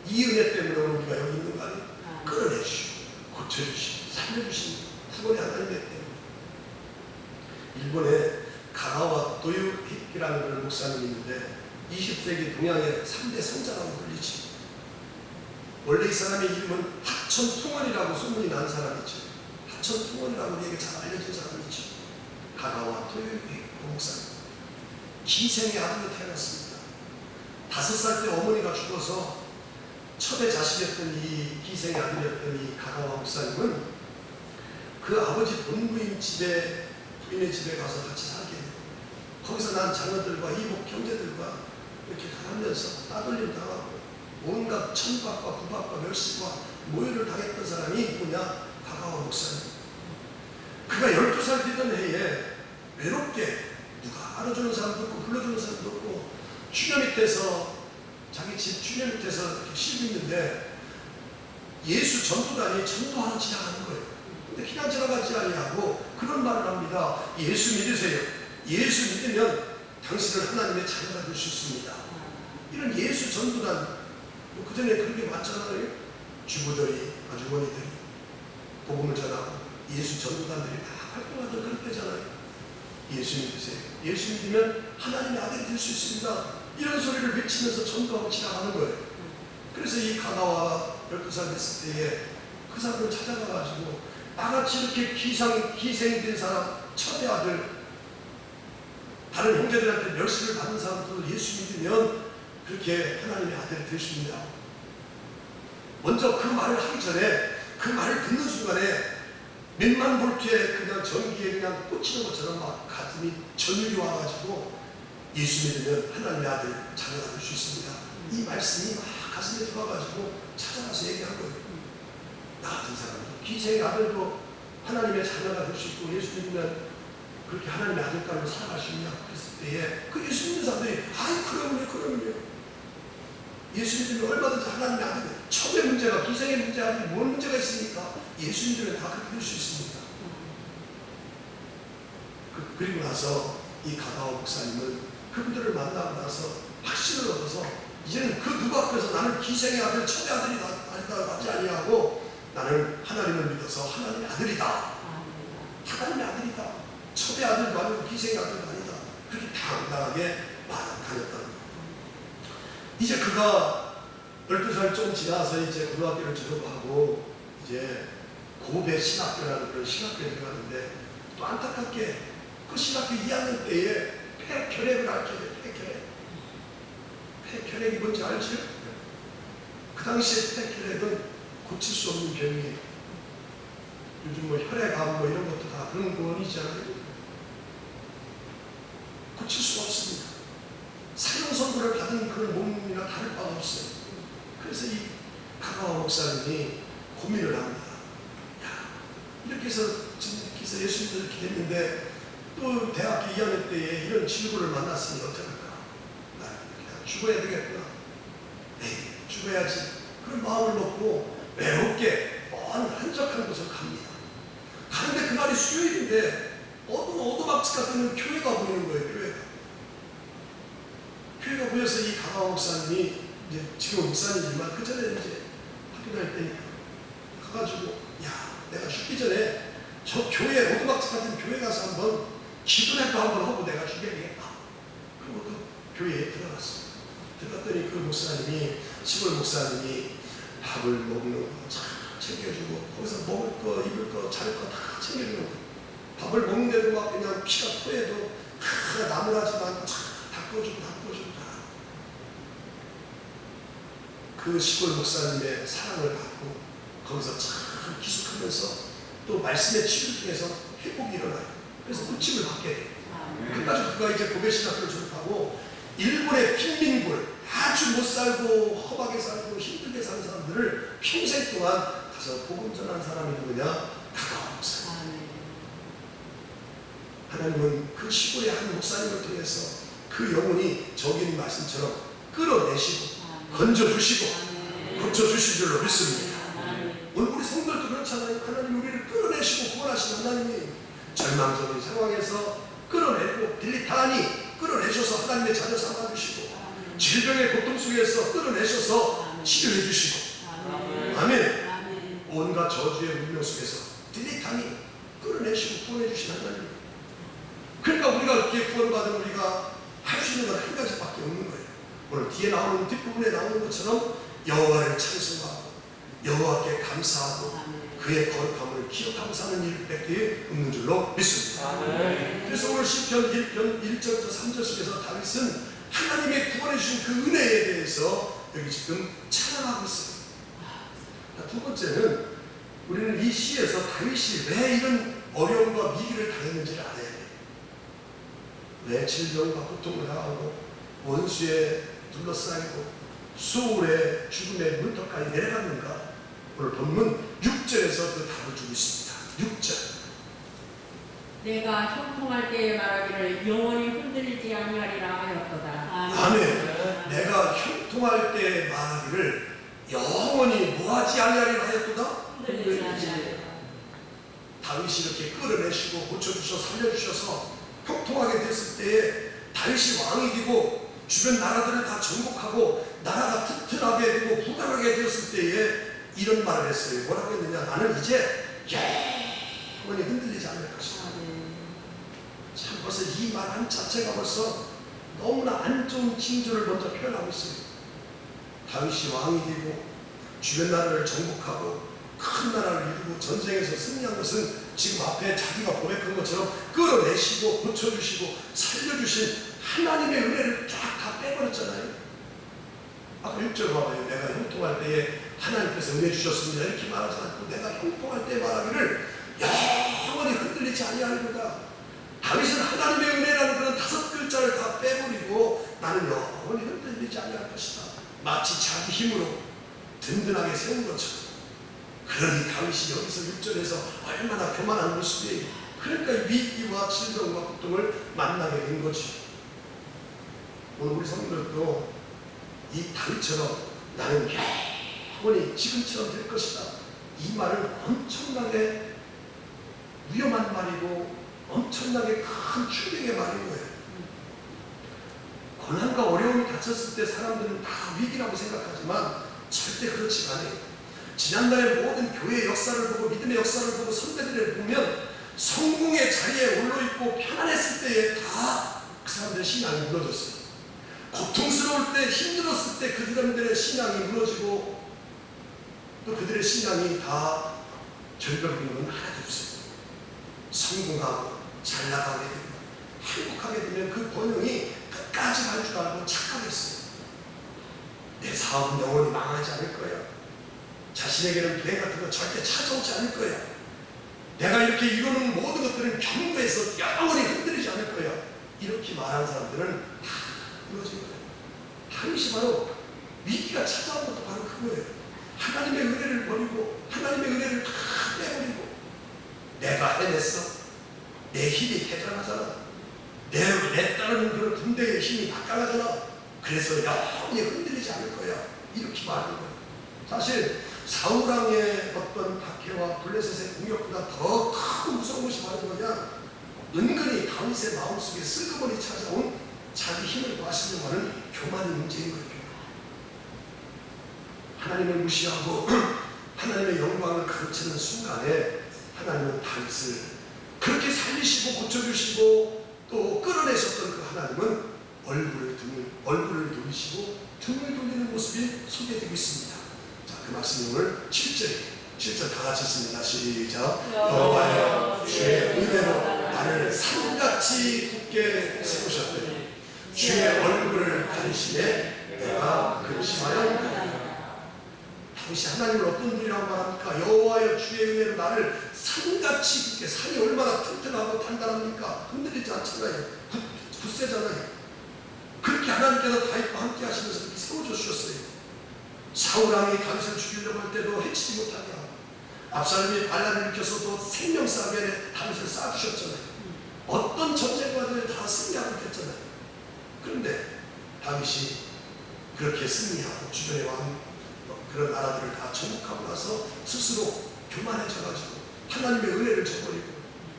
이 은혜 때문에 오늘 우리가 여기 있는 거 아니에요? 끌어내시고 고쳐주시고 살려주시는 구원의 하나님의 때문에. 일본에 가가와 도유히키라는 그런 목사님이 있는데 20세기 동양의 3대 성자라고 불리지. 원래 이 사람의 이름은 하천통원이라고 소문이 난 사람이죠. 하천통원이라고 우리에게 잘 알려진 사람이죠. 가가와 도유히키 목사님. 기생의 아들로 태어났습니다. 5살 때 어머니가 죽어서 첫째 자식이었던 이 기생의 아들이었던 이 가가와 목사님은 그 아버지 본부인 집에, 부인의 집에 가서 같이 살게 돼요. 거기서 난 자녀들과 이복 형제들과 이렇게 가면서 따돌림 당하고 온갖 천박과 구박과 멸시와 모욕을 당했던 사람이 누구냐? 가가와 목사님. 그가 12살 되던 해에 외롭게 누가 알아주는 사람도 없고 불러주는 사람도 없고 추녀 밑에서, 자기 집 추녀 밑에서 이렇게 쉬고 있는데 예수 전도단이 전도하러 지나가는 거예요. 근데 그냥 지나가지 아니하고 그런 말을 합니다. 예수 믿으세요. 예수 믿으면 당신은 하나님의 자녀가 될 수 있습니다. 이런 예수 전도단, 그 전에 그런 게 많잖아요. 주부들이, 아주머니들이 복음을 전하고 예수 전도단들이 막 활동하던 그런 때잖아요. 예수 믿으세요. 예수 믿으면 하나님의 아들이 될 수 있습니다. 이런 소리를 외치면서 전도하고 지나가는 거예요. 그래서 이 가가와 12살 됐을 때에 그 사람을 찾아가가지고 나같이 이렇게 기생된 사람, 첫째 아들, 다른 형제들한테 멸시를 받는 사람도 예수 믿으면 그렇게 하나님의 아들이 될 수 있냐. 먼저 그 말을 하기 전에, 그 말을 듣는 순간에 몇만 볼트에 그냥 전기에 그냥 꽂히는 것처럼 막 가슴이 전율이 와가지고 예수 믿으면 하나님의 아들 자녀가 될 수 있습니다. 이 말씀이 막 가슴에 들어와가지고 찾아가서 얘기한 거예요. 나 같은 사람도, 기생의 아들도 하나님의 자녀가 될 수 있고 예수 믿으면 그렇게 하나님의 아들감으로 살아갈 수 있냐. 그랬을 때에 그 예수 믿는 사람들이 아이 그러면요. 예수 믿으면 얼마든지 하나님의 아들이, 처음의 문제가, 기생의 문제 아들이 뭔 문제가 있습니까? 예수 믿으면 다 그렇게 될 수 있습니다. 그리고 나서 이 가가와 목사님은 그분들을 만나고 나서 확신을 얻어서 이제는 그 누구 앞에서 나는 기생의 아들, 첫의 아들이 하지 아니하고 나는 하나님을 믿어서 하나님의 아들이다. 하나님의 아들이다. 첫의 아들도 아니고 기생의 아들도 아니다. 그렇게 당당하게 말하였다는 거예요. 이제 그가 12살 좀 지나서 이제 고등학교를 졸업하고 이제 고베 신학교라는 그런 신학교에 들어갔는데 또 안타깝게 그 신학교 2학년 때에 폐결핵을 앓게 돼. 폐결핵이 뭔지 알지요? 그 당시에 폐결핵은 고칠 수 없는 병이에요. 요즘 뭐 혈액암 뭐 이런 것도 다 그런 원이잖아요. 고칠 수가 없습니다. 사형 선고를 받은 그런 몸이나 다를 바가 없어요. 그래서 이 가가와 목사님이 고민을 합니다. 야, 이렇게 해서 예수님도 이렇게 됐는데 또 대학교 2학년 때에 이런 친구를 만났으니 어떡할까? 나 그냥 죽어야 되겠구나. 에이, 죽어야지. 그런 마음을 먹고 외롭게 먼 한적한 곳을 갑니다. 가는데 그날이 수요일인데 오두막집 같은 교회가 보이는 거예요. 교회가 보여서 이 가가와 목사님이 이제 지금 목사님이지만 그 전에 이제 학교 다닐 때니까 가가지고 야, 내가 죽기 전에 저 교회 오두막집 같은 교회 가서 한번 기도회도 한번 하고 내가 죽여야겠다. 그리고 그 교회에 들어갔어요. 들어갔더니 그 목사님이 시골 목사님이 밥을 먹는 거 잘 챙겨주고 거기서 먹을 거 입을 거 잘 거 다 챙겨주는 거. 밥을 먹는데도 막 그냥 피가 토해도 다 나무라지도 않고 잘 닦아주고 다. 그 시골 목사님의 사랑을 받고 거기서 참 기숙하면서 또 말씀의 치유 중에서 회복이 일어나요. 그래서 고침을 받게 돼요. 끝까지 그가 이제 고베 신학교를 졸업하고 일본의 貧민굴 아주 못 살고 험하게 살고 힘들게 사는 사람들을 평생 동안 가서 복음 전하는 사람이 누구냐? 가가와 목사님. 하나님은 그 시골의 한 목사님을 통해서 그 영혼이 저기 있는 말씀처럼 끌어내시고 건져주시고 고쳐주실 줄로 믿습니다. 오늘 우리 성도들도 그렇잖아요. 하나님 우리를 끌어내시고 구원하신 하나님이 절망적인 상황에서 끌어내고 딜리타니 끌어내셔서 하나님의 자녀 삼아주시고 질병의 고통 속에서 끌어내셔서 치료해 주시고 아멘. 온갖 저주의 운명 속에서 딜리타니 끌어내시고 구원해 주신 하나님. 그러니까 우리가 이렇게 구원받은 우리가 할 수 있는 건 한 가지밖에 없는 거예요. 오늘 뒤에 나오는 뒷부분에 나오는 것처럼 여호와를 찬송하고 여호와께 감사하고 그의 거룩함을 기억하고 사는 일밖에 없는 줄로 믿습니다. 그래서 오늘 시편 1편 1절부터 3절 속에서 다윗은 하나님의 구원해 주신 그 은혜에 대해서 여기 지금 찬양하고 있어요. 두 번째는 우리는 이 시에서 다윗이 왜 이런 어려움과 위기를 당했는지를 알아야 돼요. 왜 질병과 고통을 당하고 원수에 둘러싸이고 수울의 죽음의 문턱까지 내려갔는가? 오늘 본문 6절에서 그 답을 주고 있습니다. 6절. 내가 형통할 때에 말하기를 영원히 흔들리지 아니하리라 하였도다. 아멘. 내가 형통할 때에 말하기를 영원히 뭐하지 아니하리라 하였도다? 흔들리지 아니하리라. 다윗이 이렇게 끌어내시고 고쳐주셔서 살려주셔서 형통하게 됐을 때에 다윗이 왕이 되고 주변 나라들을 다 정복하고 나라가 튼튼하게 되고 부강하게 되었을 때에 이런 말을 했어요. 뭐라고 했느냐? 나는 이제 영원히 흔들리지 않을 것이다. 참 벌써 이 말 한 자체가 벌써 너무나 안 좋은 징조를 먼저 표현하고 있어요. 다윗이 왕이 되고 주변 나라를 정복하고 큰 나라를 이루고 전쟁에서 승리한 것은 지금 앞에 자기가 고백한 것처럼 끌어내시고 고쳐주시고 살려주신 하나님의 은혜를 쫙 다 빼버렸잖아요. 아까 6절 봐봐요. 내가 형통할 때에 하나님께서 은혜 주셨습니다. 이렇게 말하지 않고 내가 형통할 때 말하기를 영원히 흔들리지 아니하리로다. 다윗은 하나님의 은혜라는 그런 5글자를 다 빼버리고 나는 영원히 흔들리지 아니할 것이다. 마치 자기 힘으로 든든하게 세운 것처럼. 그러니 다윗이 여기서 6절에서 얼마나 교만한 모습이에요. 그러니까 위기와 질병과 고통을 만나게 된 거지. 오늘 우리 성도들도 이 다윗처럼 나는 영원히 지금처럼 될 것이다. 이 말은 엄청나게 위험한 말이고 엄청나게 큰 충격의 말인 거예요. 고난과 어려움이 닥쳤을 때 사람들은 다 위기라고 생각하지만 절대 그렇지 않아요. 지난날의 모든 교회의 역사를 보고 믿음의 역사를 보고 선배들을 보면 성공의 자리에 올라있고 편안했을 때에 다 그 사람들의 신앙이 무너졌어요. 고통스러울 때 힘들었을 때 그 사람들의 신앙이 무너지고 또 그들의 신앙이 다 결벽인 건 하나도 없어요. 성공하고 잘 나가게 되고 행복하게 되면 그 번영이 끝까지 갈 줄 알고 착각했어요. 내 사업은 영원히 망하지 않을 거야. 자신에게는 기회 같은 거 절대 찾아오지 않을 거야. 내가 이렇게 이루는 모든 것들은 경배에서 영원히 흔들리지 않을 거야. 이렇게 말하는 사람들은 다 무너진 거예요. 당시 바로 위기가 찾아온 것도 바로 그거예요. 하나님의 은혜를 버리고 하나님의 은혜를 다 빼버리고 내가 해냈어. 내 힘이 대단하잖아. 내 따르는 그런 군대의 힘이 막강하잖아. 그래서 영원히 흔들리지 않을 거야. 이렇게 말하는 거예요. 사실 사울왕의 어떤 박해와 블레셋의 공격보다 더 크고 무서운 것이 바로 뭐냐, 은근히 다윗의 마음속에 슬그머니 찾아온 자기 힘을 과시려고 하는 교만의 문제인 거예요. 하나님을 무시하고 하나님의 영광을 가르치는 순간에 하나님은 다윗을 그렇게 살리시고 고쳐주시고 또 끌어내셨던 그 하나님은 얼굴을 돌리시고 등을 돌리는 모습이 소개되고 있습니다. 자, 그 말씀이 오늘 7절 다 같이 읽습니다. 시작. 여호와여 주의 은혜로 나를 산같이 굳게 세우셨더니 주의 얼굴을 가리시되 내가 근심하였나이다. 다윗이 하나님을 어떤 분이라고 말합니까? 여호와여 주의 은혜로 나를 산같이 굳게, 산이 얼마나 튼튼하고 단단합니까? 흔들리지 않잖아요. 굳세잖아요. 그렇게 하나님께서 다윗과 함께 하시면서 그렇게 세워주셨어요. 사울왕이 다윗을 죽이려고 할 때도 해치지 못하게 하고 압살롬이 반란을 일으켜서도 생명싸움에 다윗을 쏴주셨잖아요. 어떤 전쟁과들 다 승리하고 있었잖아요. 그런데 다윗이 그렇게 승리하고 주변의 왕 그런 나라들을 다 정복하고 나서 스스로 교만해져가지고 하나님의 은혜를 저버리고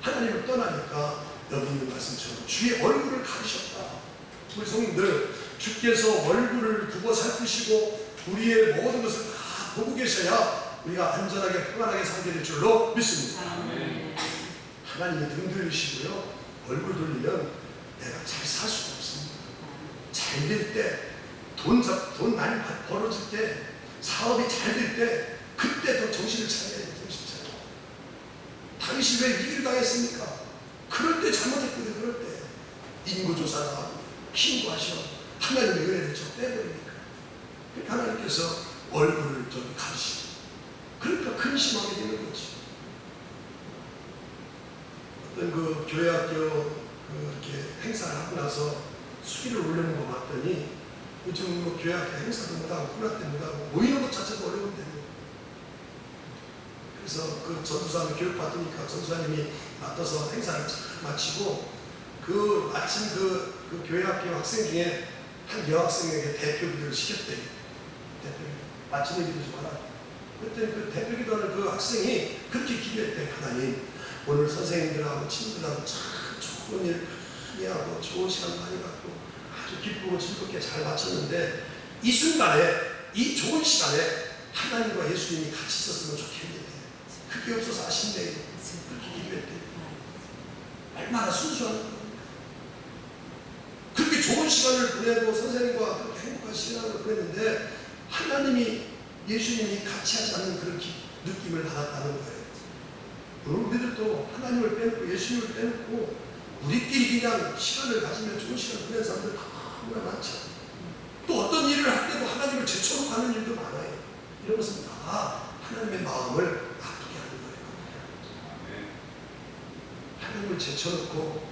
하나님을 떠나니까 여기 있는 말씀처럼 주의 얼굴을 가리셨다. 우리 성님들, 주께서 얼굴을 두고 살피시고 우리의 모든 것을 다 보고 계셔야 우리가 안전하게 평안하게 살게 될 줄로 믿습니다. 하나님이 등 돌리시고요, 얼굴 돌리면 내가 잘 살 수가 없습니다. 잘 될 때, 돈 많이 벌어질 때, 사업이 잘 될 때, 그때 더 정신을 차려야 돼요. 정신 차려. 다윗이 왜 위기를 당했습니까? 그럴 때 잘못했거든요. 그럴 때 인구조사가 신고하셔 하나님의 은혜를 좀 빼버리니까 하나님께서 얼굴을 좀 가리시고 그러니까 근심하게 되는 거지. 어떤 그 교회학교 이렇게 행사를 하고 나서 수기를 올리는 거 봤더니 요즘 뭐 교회학교 행사도 못하고 훈화 때 못하고 모이는 것 자체도 어려운데, 그래서 그 전도사님 교육받으니까 전도사님이 맡아서 행사를 잘 마치고 그 마침 그 교회학교 학생 중에 한 여학생에게 대표기도를 시켰대요. 대표기도. 마치는 기도지 마라. 그랬더니 그 대표기도하는 그 학생이 그렇게 기도했대요. 하나님, 오늘 선생님들하고 친구들하고 참 좋은 일 많이 하고 좋은 시간 많이 갖고 아주 기쁘고 즐겁게 잘 마쳤는데 이 순간에, 이 좋은 시간에 하나님과 예수님이 같이 있었으면 좋겠는데 그게 없어서 아쉽네요. 그렇게 기도했대요. 얼마나 순수한 거예요. 그렇게 좋은 시간을 보내고 선생님과 그렇게 행복한 시간을 보냈는데 하나님이, 예수님이 같이 하지 않는 그런 느낌을 받았다는 거예요. 우리들도 하나님을 빼놓고 예수님을 빼놓고 우리끼리 그냥 시간을 가지면 좋은 시간을 보내는 사람들 너무나 많죠. 또 어떤 일을 할 때도 하나님을 제쳐놓고 하는 일도 많아요. 이런 것은 다 하나님의 마음을 아프게 하는 거예요. 하나님을 제쳐놓고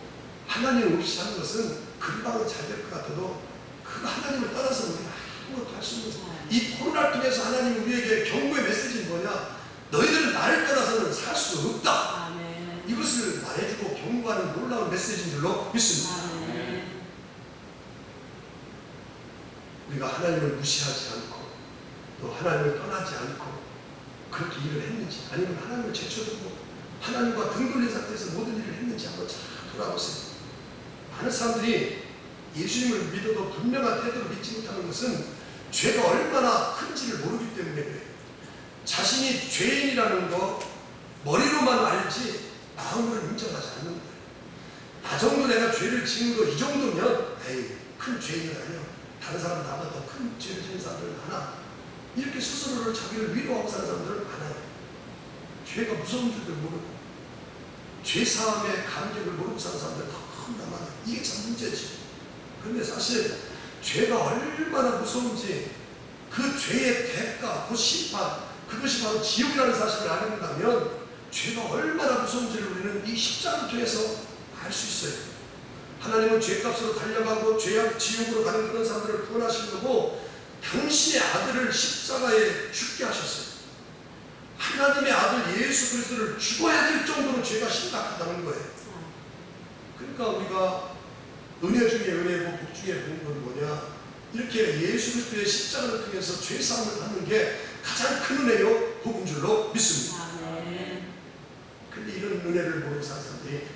하나님 없이 하는 것은 금방 잘 될 것 같아도 그 하나님을 떠나서 우리가 아무것도 할 수 없는, 이 코로나를 통해서 하나님이 우리에게 경고의 메시지는 뭐냐? 너희들은 나를 떠나서는 살 수 없다. 아멘. 이것을 말해주고 경고하는 놀라운 메시지인 줄로 믿습니다. 아멘. 우리가 하나님을 무시하지 않고 또 하나님을 떠나지 않고 그렇게 일을 했는지, 아니면 하나님을 제쳐두고 하나님과 등 돌린 상태에서 모든 일을 했는지 한번 잘 돌아보세요. 많은 사람들이 예수님을 믿어도 분명한 태도로 믿지 못하는 것은 죄가 얼마나 큰지를 모르기 때문에 그래요. 자신이 죄인이라는 거 머리로만 알지 마음으로 인정하지 않는 거예요. 나 정도 내가 죄를 지은 거 이 정도면 에이, 큰 죄인은 아니야. 다른 사람 나보다 더 큰 죄를 지은 사람들 많아. 이렇게 스스로를 자기를 위로하고 사는 사람들은 많아요. 죄가 무서운 줄도 모르고 죄사함의 감격을 모르고 사는 사람들 너무나 많아. 이게 참 문제지. 근데 사실 죄가 얼마나 무서운지 그 죄의 대가, 그 심판, 그것이 바로 지옥이라는 사실을 알는다면 죄가 얼마나 무서운지를 우리는 이 십자가를 통해서 알 수 있어요. 하나님은 죄값으로 달려가고 죄악 지옥으로 가는 그런 사람들을 구원하시려고 당신의 아들을 십자가에 죽게 하셨어요. 하나님의 아들 예수 그리스도를 죽어야 될 정도로 죄가 심각하다는 거예요. 그러니까 우리가 은혜 중에 은혜고 복 중에 복은 뭐냐? 이렇게 예수 그리스도의 십자가를 통해서 죄 사함을 받는 게 가장 큰 은혜요 복인 줄로 믿습니다. 근데 이런 은혜를 모르는 사람들이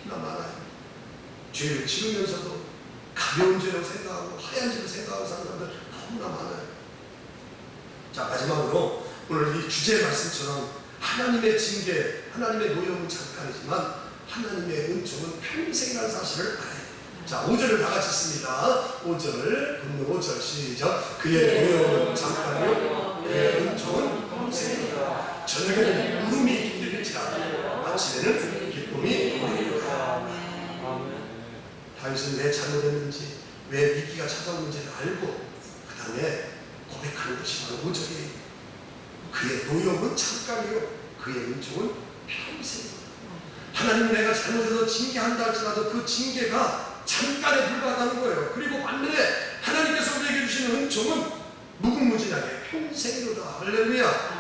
너무나 많아요. 죄를 지으면서도 가벼운 죄로 생각하고 하얀 죄로 생각하고 사는 사람들 너무나 많아요. 자, 마지막으로 오늘 이 주제의 말씀처럼 하나님의 징계, 하나님의 노여움은 잠깐이지만 하나님의 은총은 평생이라는 사실을 알아야 돼요. 자, 5절을 다 같이 씁니다. 5절, 본문 5절 시작. 그의 노여움은 잠깐이요 그의 은총은 평생이다. 저녁에는 울음이 깃들일지라도 아침에는 기쁨이 오리로다. 다윗은 왜 잘못했는지, 왜 위기가 찾아오는지를 알고 그 다음에 고백하는 것이 바로 5절이에요. 그의 노여움은 잠깐이요 그의 은총은 평생이다. 하나님은 내가 잘못해서 징계한다 할지라도 그 징계가 잠깐에 불과하다는 거예요. 그리고 반면에 하나님께서 우리에게 주시는 은총은 무궁무진하게 평생이로다. 할렐루야.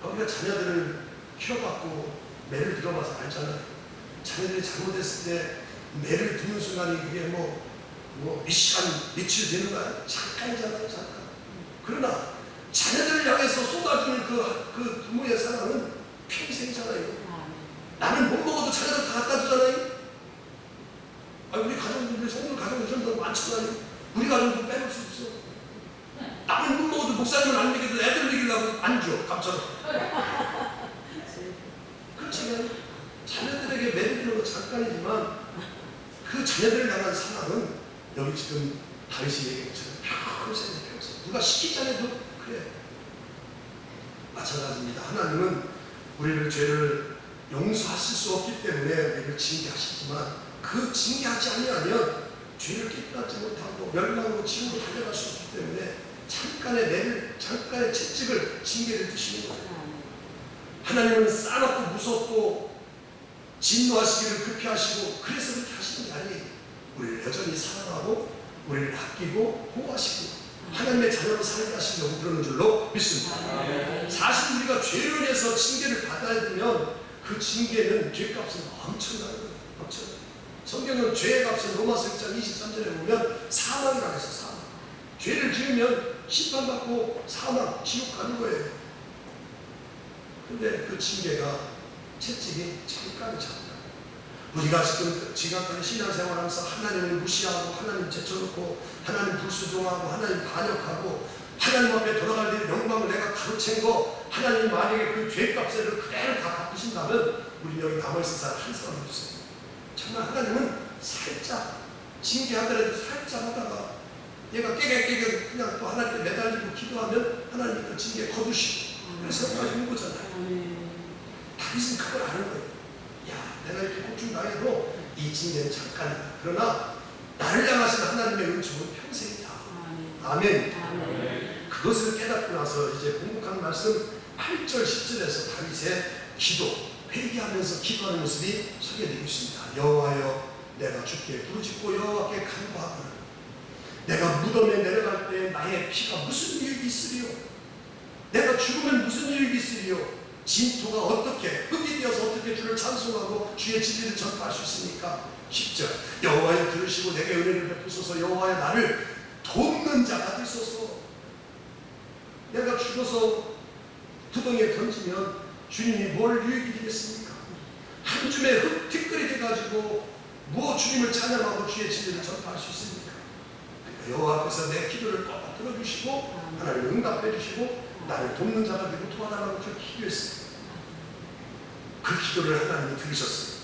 우리가 자녀들을 키워받고 매를 들어봐서 알잖아요. 자녀들이 잘못했을 때 매를 드는 순간이 그게 몇 시간, 며칠 되는 거야. 잠깐이잖아요, 잠깐. 그러나 자녀들을 향해서 쏟아주는 그 부모의 사랑은 평생이잖아요. 나는 못 먹어도 자녀들 다 갖다 주잖아요. 우리 가정들, 성도 가정 이런 거 많잖아요. 우리 가정도 빼놓을 수 없어. 나는 못 먹어도 목사님은 안 먹여도 애들 먹이려고 안 줘, 갑자기. 그렇지만 자녀들에게 매를 거 잠깐이지만 그 자녀들을 향한 사랑은 여기 지금 다윗이 얘기한 것처럼 평생. 누가 시키자해도 그래. 마찬가지입니다. 하나님은 우리를 죄를 용서하실 수 없기 때문에 우리를 징계하시지만 그 징계하지 아니하면 죄를 깨닫지 못하고 멸망으로 지옥으로 달려갈 수 없기 때문에 잠깐의 매를, 잠깐의 채찍을, 징계를 주시는 거예요. 하나님은 싸납고 무섭고 진노하시기를 급히 하시고 그래서 그렇게 하시는 게 아니에요. 우리를 여전히 사랑하고 우리를 아끼고 보호하시고 하나님의 자녀로 살게 하시려고 그러는 줄로 믿습니다. 사실 우리가 죄로 인해서 징계를 받아야 되면 그 징계는 죄값은 엄청나는 거예요. 엄청나요. 성경은 죄의 값은 로마서 6장 23절에 보면 사망이라고 해서 사망. 죄를 지으면 심판받고 사망, 지옥 가는 거예요. 근데 그 징계가 채찍이 잠깐. 우리가 지금 지금까지 신앙생활하면서 하나님을 무시하고 하나님 제쳐놓고 하나님 불수종하고 하나님 반역하고 하나님 앞에 돌아갈 때 영광을 내가 가로챈 거 하나님이 만약에 그 죄값을 그대로 다 갚으신다면 우리 여기 남아있을 사람 한 사람 없어요. 정말 하나님은 살짝 징계하더라도 살짝 하다가 얘가 깨게 그냥 또 하나님께 매달리고 기도하면 하나님 그 징계 거두시고 그래서 여기까지 온 거잖아요. 다윗은 그걸 아는 거예요. 야, 내가 이렇게 고충 당해도 이 징계는 잠깐이다. 그러나 나를 향하신 하나님의 은총은 평생이다. 아멘. 그것을 깨닫고 나서 이제 공복한 말씀 8절 10절에서 다윗의 기도, 회개하면서 기도하는 모습이 소개되고 있습니다. 여호와여, 내가 주께 부르짖고 여호와께 간구하거늘 내가 무덤에 내려갈 때 나의 피가 무슨 유익이 있으리요? 내가 죽으면 무슨 유익이 있으리요? 진토가 어떻게 흙이 되어서 어떻게 주를 찬송하고 주의 진리를 전파할 수 있습니까? 10절 여호와여 들으시고 내게 은혜를 베푸소서. 여호와여 나를 돕는 자가 되소서. 내가 죽어서 두덩이에 던지면 주님이 뭘 유익이 되겠습니까? 한 줌의 흙 티끌이 돼가지고 뭐 주님을 찬양하고 주의 진리를 전파할 수 있습니까? 여호와 앞에서 내 기도를 꼭 들어주시고 하나님 응답해 주시고 나를 돕는 자가 되고 도와달라고 저렇게 기도했어요. 그 기도를 하나님이 들으셨어요.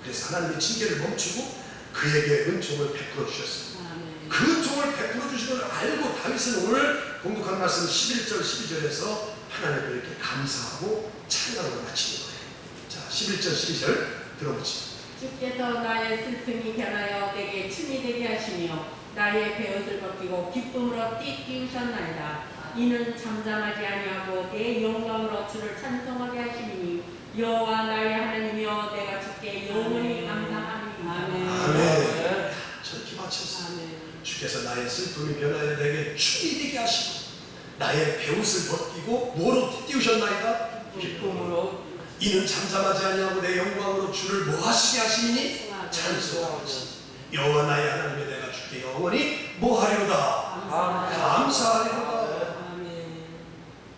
그래서 하나님이 징계를 멈추고 그에게 은총을 베풀어 주셨어요. 그 은총을 베풀어 주시는 걸 알고 다윗은 오늘 공독한 말씀 11절 12절에서 하나님께 이렇게 감사하고 찬양으로 마치는 거예요. 자, 11절 12절 들어보시죠. 주께서 나의 슬픔이 변하여 내게 춤이 되게 하시며 나의 베옷을 벗기고 기쁨으로 띠띠우셨나이다. 이는 잠잠하지 아니하고 내 영광으로 주를 찬송하게 하시니 여호와 나의 하나님이여 내가 주께 영원히 감사하리이다. 아멘. 저렇게 마쳤어요. 아멘. 주께서 나의 슬픔이 변하여 내게 춤이 되게 하시고 나의 베옷을 벗기고 뭐로 띠우셨나이다? 기쁨으로. 이는 잠잠하지 아니하고 내 영광으로 주를 뭐하시게 하시니? 찬송하시니 여호와 나의 하나님의 내가 주께 영원히 뭐하리로다? 감사하리로다.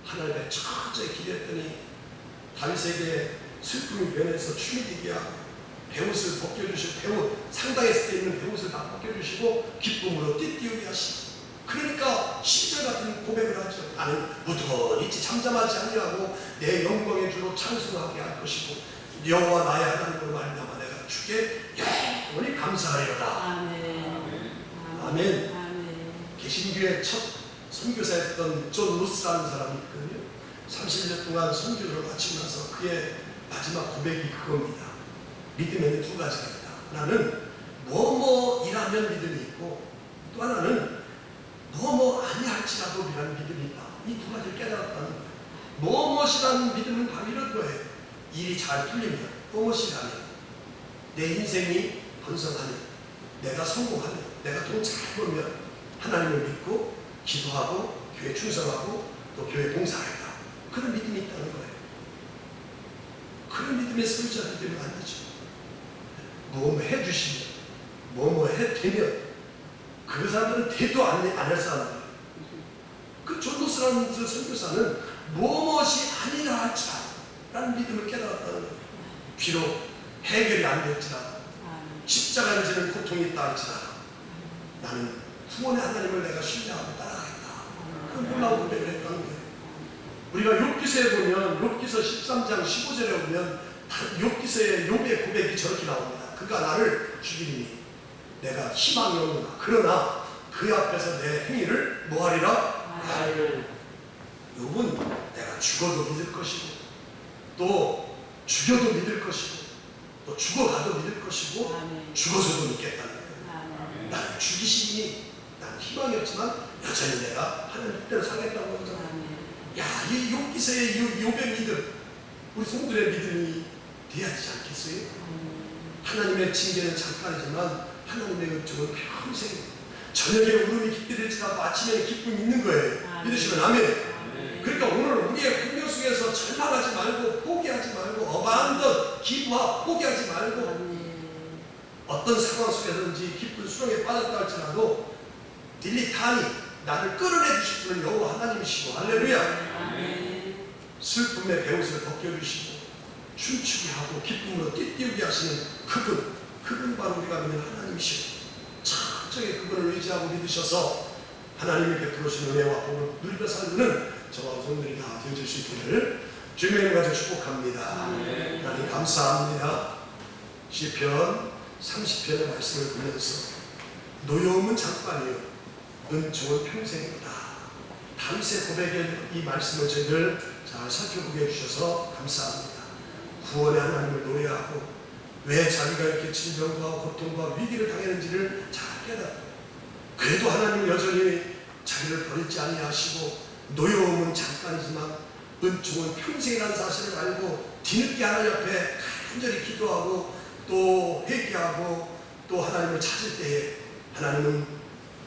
하나님의 철저히 기도했더니 다윗에게 슬픔이 변해서 춤이 되게 하고 베옷을 벗겨주시고 베옷 상당했을 때 있는 베옷을 다 벗겨주시고 기쁨으로 띠띠우게 하시고 그러니까 12절 같은 고백을 하죠. 나는 무던히 잠잠하지 아니하고 내 영광의 주로 찬송하게 할 것이고 여호와 나의 하나님으로 말미암아 내가 주께 영원히 감사하리로다. 아멘. 개신교의 첫 선교사였던 존 루스라는 사람이 있거든요. 30년 동안 선교를 마치고 나서 그의 마지막 고백이 그겁니다. 믿음에는 두 가지가 있다. 하나는 뭐뭐 일하면 믿음이 있고 또 하나는 뭐뭐 아니할지라도 이라는 믿음이 있다. 이 두 가지를 깨달았다는 거예요. 뭐뭐이라는 믿음은 바로 이런 거예요. 일이 잘 풀리면 뭐뭐이라면 내 인생이 번성하면 내가 성공하면 내가 돈 잘 벌면 하나님을 믿고 기도하고 교회 충성하고 또 교회 봉사하겠다. 그런 믿음이 있다는 거예요. 그런 믿음에 설자 믿음은 아니죠. 뭐뭐 해주시면 뭐뭐 해되면 그 사람들은 대도 안 할 사람들이에요. 그 존로스라는 선교사는 무엇이 아니라 할지라 라는 믿음을 깨달았다는 거예요. 비록 해결이 안 될지라 십자가를 지는 고통이 있다 할지라 나는 구원의 하나님을 내가 신뢰하고 따라가겠다. 그 놀라운 고백을 했다는 거예요. 우리가 욥기서에 보면 욥기서 13장 15절에 보면 욥기서의 욥의 고백이 저렇게 나옵니다. 그가 나를 죽이니 내가 희망이 없구나. 그러나 그 앞에서 내 행위를 뭐하리라? 욥은 내가 죽어도 믿을 것이고 또 죽여도 믿을 것이고 또 죽어가도 믿을 것이고 죽어서도 믿겠다는 거예요. 나를 죽이시니 나는 희망이 없지만 여전히 내가 하나님 뜻대로 살겠다고 하잖아요. 야, 이 욥기서의 욥의 믿음 우리 성도의 믿음이 돼야 되지 않겠어요? 하나님의 징계는 잠깐이지만 하나님의 은총은 평생. 저녁에 울음이 깃들일지라도 아침에는 기쁨이 있는 거예요. 믿으시면 아멘. 그러니까 오늘 우리의 분명 속에서 절망하지 말고 포기하지 말고 어반던 기부와 포기하지 말고 어떤 상황 속에서든지 기쁜 수렁에 빠졌다 할지라도 딜리타니 나를 끌어내 주실 분은 여호와 하나님이시고 할렐루야. 슬픔의 베옷을 벗겨주시고 춤추게 하고 기쁨으로 띠띠우게 하시는 그분 바로 우리가 믿는 하나님이시고 철저히 그분을 의지하고 믿으셔서 하나님이 베풀어주신 은혜와 복을 누리며 살는 저와 성도들이 다 되어질 수 있기를 주님의 이름으로 가지고 축복합니다. 하나님 감사합니다. 시편 30편의 말씀을 보면서 노여움은 잠깐이요 은총은 평생이다. 다윗의 고백의 이 말씀을 저희들 잘 살펴보게 해주셔서 감사합니다. 구원의 하나님을 노래하고 왜 자기가 이렇게 질병과 고통과 위기를 당했는지를 잘 깨닫고 그래도 하나님은 여전히 자기를 버리지 아니하시고 노여움은 잠깐이지만 은총은 평생이라는 사실을 알고 뒤늦게 하나님 앞에 간절히 기도하고 또 회개하고 또 하나님을 찾을 때에 하나님은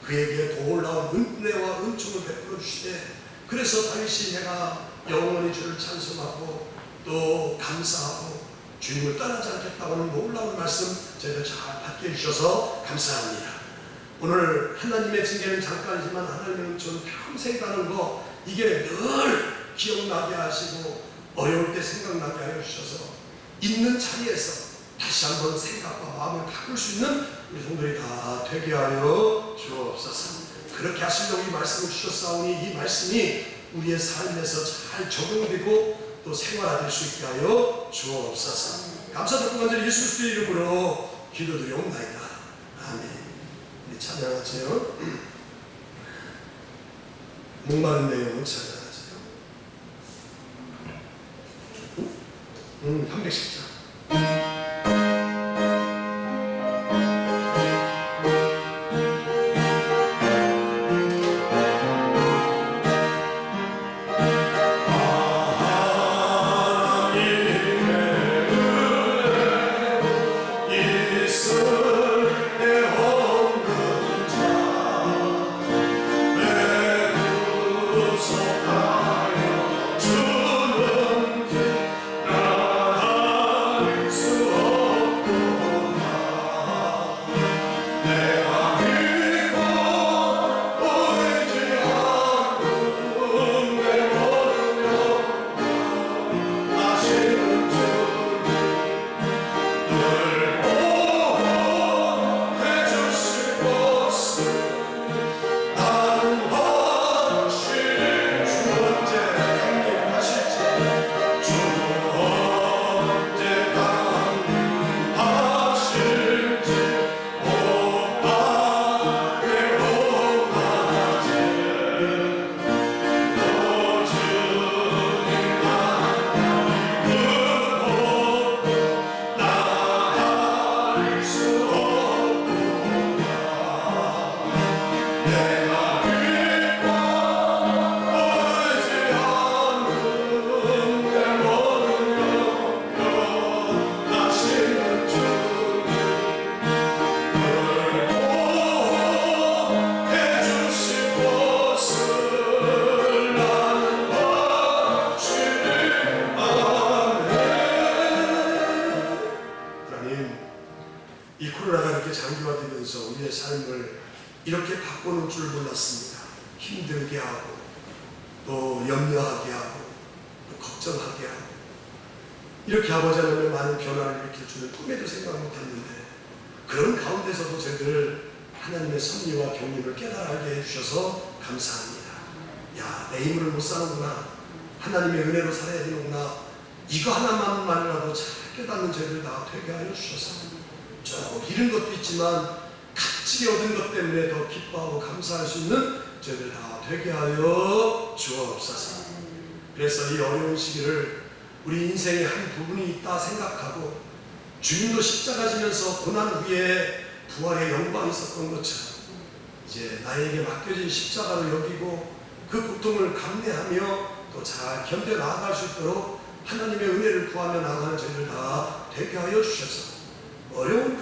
그에게 더 올라온 은혜와 은총을 베풀어 주시되 그래서 다윗이 내가 영원히 주를 찬송하고 또 감사하고 주님을 떠나지 않겠다고 하는 놀라운 말씀 저희들 잘 받게 해주셔서 감사합니다. 오늘 하나님의 징계는 잠깐이지만 하나님의 은총은 평생이라는 거 이게 늘 기억나게 하시고 어려울 때 생각나게 하여 주셔서 있는 자리에서 다시 한번 생각과 마음을 바꿀 수 있는 우리 성도들이 다 되게 하여 주옵소서. 그렇게 하시려고 이 말씀을 주셨사오니 이 말씀이 우리의 삶에서 잘 적용되고 또 생활화될 수 있게 하여 주옵소서. 감사드리고 간절히 예수 그리스도의 이름으로 기도드리옵나이다. 아멘. 우리 찬양하세요. 목마른 내 영혼 찬양하세요. 310장. 이 코로나가 이렇게 장기화되면서 우리의 삶을 이렇게 바꾸는 줄 몰랐습니다. 힘들게 하고 또 염려하게 하고 또 걱정하게 하고 이렇게 아버지 하나님의 많은 변화를 일으킬 줄은 꿈에도 생각 못했는데 그런 가운데서도 저희들 하나님의 섭리와 경륜을 깨달게 해주셔서 감사합니다. 야, 내 힘으로 못 사는구나. 하나님의 은혜로 살아야 되는구나. 이거 하나만이라도 잘 깨닫는 저희들 다 되게 하여 주셔서 좀 잃은 것도 있지만 값지게 얻은 것 때문에 더 기뻐하고 감사할 수 있는 저희들 다 되게 하여 주옵소서. 그래서 이 어려운 시기를 우리 인생의 한 부분이 있다 생각하고 주님도 십자가 지면서 고난 후에 부활의 영광이 있었던 것처럼 이제 나에게 맡겨진 십자가로 여기고 그 고통을 감내하며 또 잘 견뎌 나아갈 수 있도록 하나님의 은혜를 구하며 나아가는 저희들 다 되게 하여 주셔서 어려운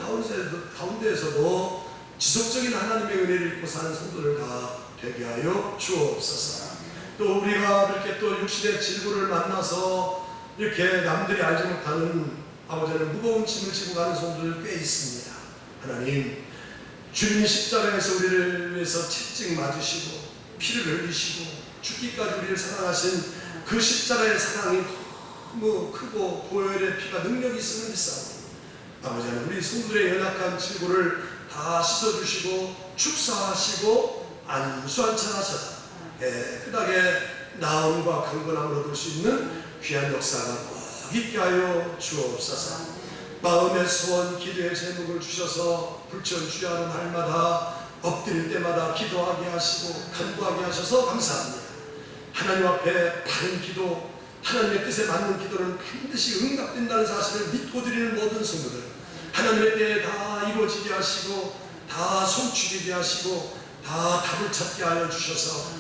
가운데에서도 지속적인 하나님의 은혜를 입고 사는 성도들 다 되게 하여 주옵소서. 또 우리가 이렇게 또 육신의 질고를 만나서 이렇게 남들이 알지 못하는 아버지는 무거운 짐을 지고 가는 성도들 꽤 있습니다. 하나님, 주님이 십자가에서 우리를 위해서 채찍 맞으시고 피를 흘리시고 죽기까지 우리를 사랑하신 그 십자가의 사랑이 너무 크고 보혈의 피가 능력이 있음을 믿사오니 아버지 하나님, 우리 성도들의 연약한 질고를 다 씻어주시고 축사하시고 안수한찬하셔서 깨끗하게 나음과 강건함을 얻을 수 있는 귀한 역사가 꼭 있게 하여 주옵소서. 마음의 소원, 기도의 제목을 주셔서 불천주야하는 날마다 엎드릴 때마다 기도하게 하시고 간구하게 하셔서 감사합니다. 하나님 앞에 바른 기도, 하나님의 뜻에 맞는 기도는 반드시 응답된다는 사실을 믿고 드리는 모든 성도들 하나님의 때에 다 이루어지게 하시고 다 성취되게 하시고 다 답을 찾게 하여 주셔서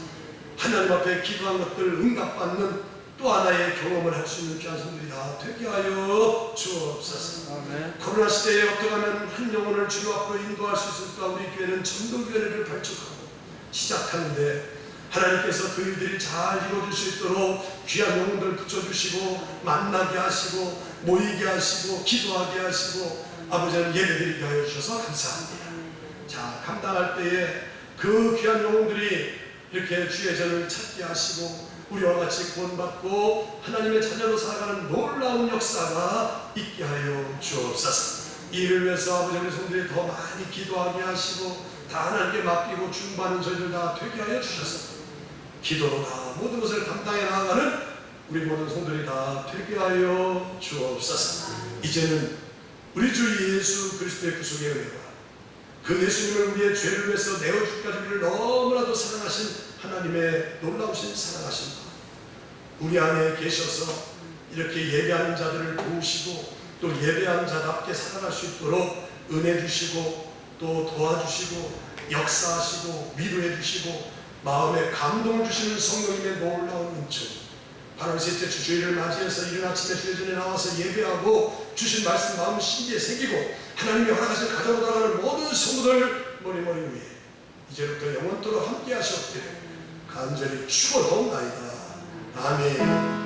하나님 앞에 기도한 것들 응답받는 또 하나의 경험을 할 수 있는 귀한 성들이 다 되게 하여 주옵소서. 아멘. 코로나 시대에 어떻게 하면 한 영혼을 주님 앞으로 인도할 수 있을까? 우리 교회는 전도교회를 발족하고 시작하는데 하나님께서 그 일들이 잘 이루어질 수 있도록 귀한 영혼들 붙여주시고 만나게 하시고 모이게 하시고 기도하게 하시고 아버지는 예배드리게 하여 주셔서 감사합니다. 자, 감당할 때에 그 귀한 영혼들이 이렇게 주의 전을 찾게 하시고 우리와 같이 구원받고 하나님의 자녀로 살아가는 놀라운 역사가 있게 하여 주옵소서. 이를 위해서 아버지의 성들이 더 많이 기도하게 하시고 다 하나님께 맡기고 중보하는 저희들 다 되게 하여 주셔서 기도로 다 모든 것을 감당해 나아가는 우리 모든 성들이 다 되게 하여 주옵소서. 이제는 우리 주 예수 그리스도의 구속의 은혜와 그 예수님을 우리의 죄를 위해서 내어주기까지 우리를 너무나도 사랑하신 하나님의 놀라우신 사랑하신 것 우리 안에 계셔서 이렇게 예배하는 자들을 도우시고 도우시고 또 예배한 자답게 살아갈 수 있도록 은혜 주시고 또 도와주시고 역사하시고 위로해 주시고 마음에 감동을 주시는 성령님의 놀라운 은총, 8월 셋째 주 주일을 맞이해서 이른 아침에 주일전에 나와서 예배하고 주신 말씀 마음 신비에 새기고 하나님이 허락하신 가정으로 돌아가는 모든 성도들 머리머리 위에 이제부터 영원토록 함께 하시옵기를 간절히 축원하옵나이다. 아멘.